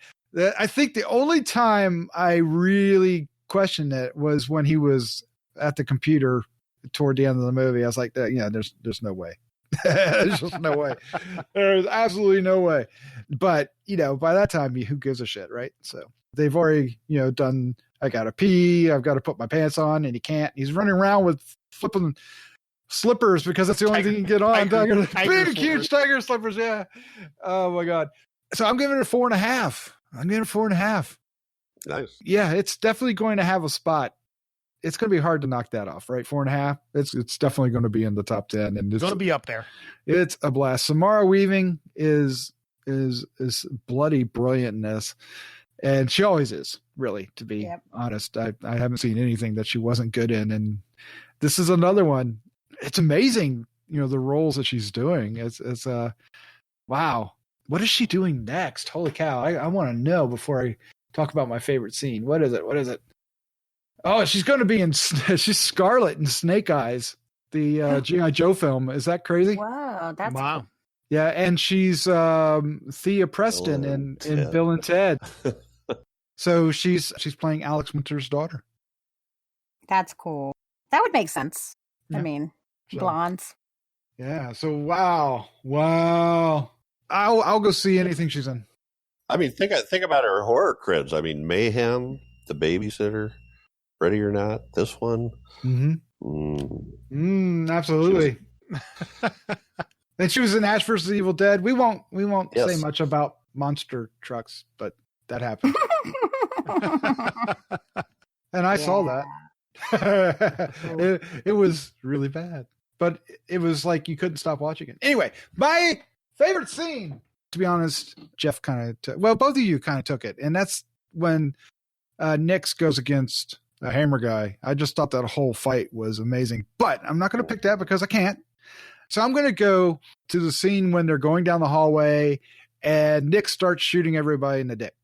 I think the only time I really questioned it was when he was at the computer toward the end of the movie. I was like, there's no way. There's just no way. There's absolutely no way. But, by that time, who gives a shit, right? So they've already, done, I got to pee, I've got to put my pants on, and he can't. He's running around with flipping slippers because that's the only thing he can get on. Big, huge tiger slippers, yeah. Oh, my God. So I'm giving it a 4.5. I'm giving it a 4.5. Nice. Yeah, it's definitely going to have a spot. It's going to be hard to knock that off, right? 4.5. It's definitely going to be in the top 10, and it's going to be up there. It's a blast. Samara Weaving is bloody brilliant in this, and she always is. Really, to be honest, I haven't seen anything that she wasn't good in, and this is another one. It's amazing, the roles that she's doing. It's wow. What is she doing next? Holy cow! I want to know before I talk about my favorite scene. What is it? Oh, she's going to be she's Scarlet in Snake Eyes, the G.I. Joe film. Is that crazy? Wow, that's wow. Yeah, and she's Thea Preston in Bill and Ted. So she's playing Alex Winter's daughter. That's cool. That would make sense. Yeah. I mean, blondes. Yeah. So wow. I'll go see anything she's in. I mean, think about her horror creds. I mean, Mayhem, The Babysitter, Ready or Not, this one. Mm-hmm. Absolutely. And she was in Ash vs. Evil Dead. We won't say much about monster trucks, but that happened. And I saw that. It was really bad, but it was like you couldn't stop watching it. Anyway, my favorite scene, to be honest, Jeff kind of both of you kind of took it, and that's when Nix goes against a hammer guy. I just thought that whole fight was amazing, but I'm not going to pick that because I can't. So I'm going to go to the scene when they're going down the hallway and Nix starts shooting everybody in the dick.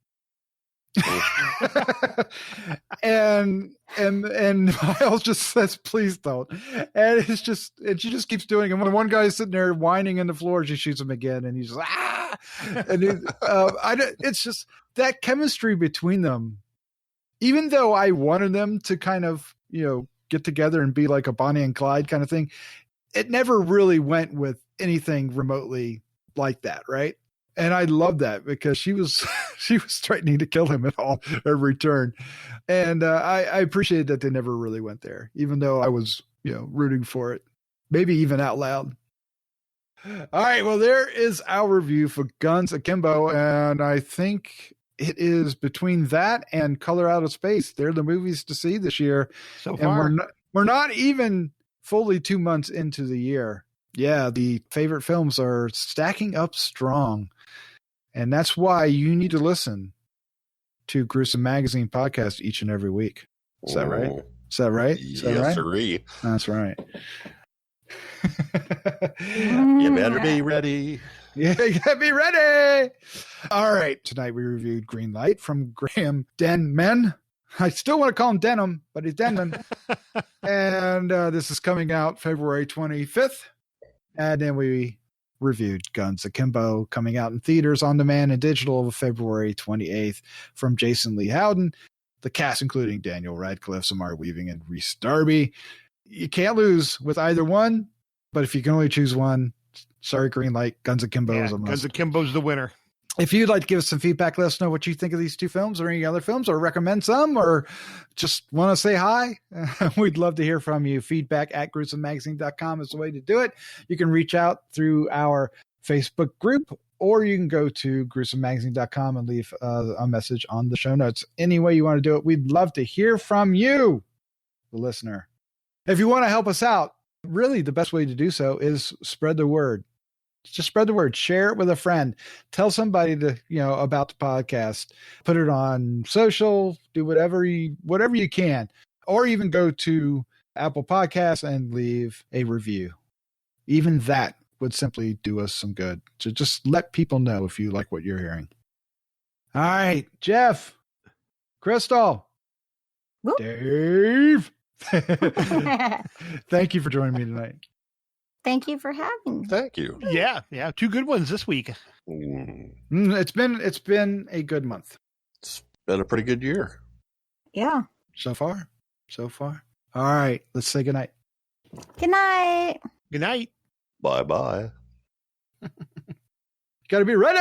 and Miles just says, "Please don't." And she just keeps doing it. And when one guy's sitting there whining in the floor, she shoots him again, and he's just And it's just that chemistry between them. Even though I wanted them to kind of get together and be like a Bonnie and Clyde kind of thing, it never really went with anything remotely like that, right? And I love that because she was threatening to kill him at every turn. And I appreciate that they never really went there, even though I was, rooting for it, maybe even out loud. All right. Well, there is our review for Guns Akimbo. And I think it is between that and Color Out of Space. They're the movies to see this year. So far. And we're not even fully 2 months into the year. Yeah, the favorite films are stacking up strong. And that's why you need to listen to Gruesome Magazine podcast each and every week. Is that right? Is that right? Is that yes, right? That's right. You better be ready. Yeah, you gotta be ready. All right. Tonight we reviewed Greenlight from Graham Denman. I still want to call him Denham, but he's Denman. And this is coming out February 25th. And then we reviewed Guns Akimbo, coming out in theaters, on demand, and digital February 28th from Jason Lei Howden. The cast including Daniel Radcliffe, Samara Weaving, and Rhys Darby. You can't lose with either one, but if you can only choose one, sorry, Greenlight, Guns Akimbo is a must. Guns Akimbo's the winner. If you'd like to give us some feedback, let us know what you think of these two films or any other films, or recommend some, or just want to say hi. We'd love to hear from you. Feedback at gruesomemagazine.com is the way to do it. You can reach out through our Facebook group, or you can go to gruesomemagazine.com and leave a message on the show notes. Any way you want to do it, we'd love to hear from you, the listener. If you want to help us out, really the best way to do so is spread the word. Just spread the word. Share it with a friend. Tell somebody about the podcast. Put it on social. Do whatever you can, or even go to Apple Podcasts and leave a review. Even that would simply do us some good. So just let people know if you like what you're hearing. All right, Jeff, Crystal, Whoop. Dave. Thank you for joining me tonight. Thank you for having me. Thank you. Yeah. Two good ones this week. It's been a good month. It's been a pretty good year. Yeah. So far. All right, let's say goodnight. Good night. Good night. Bye-bye. You got to be ready.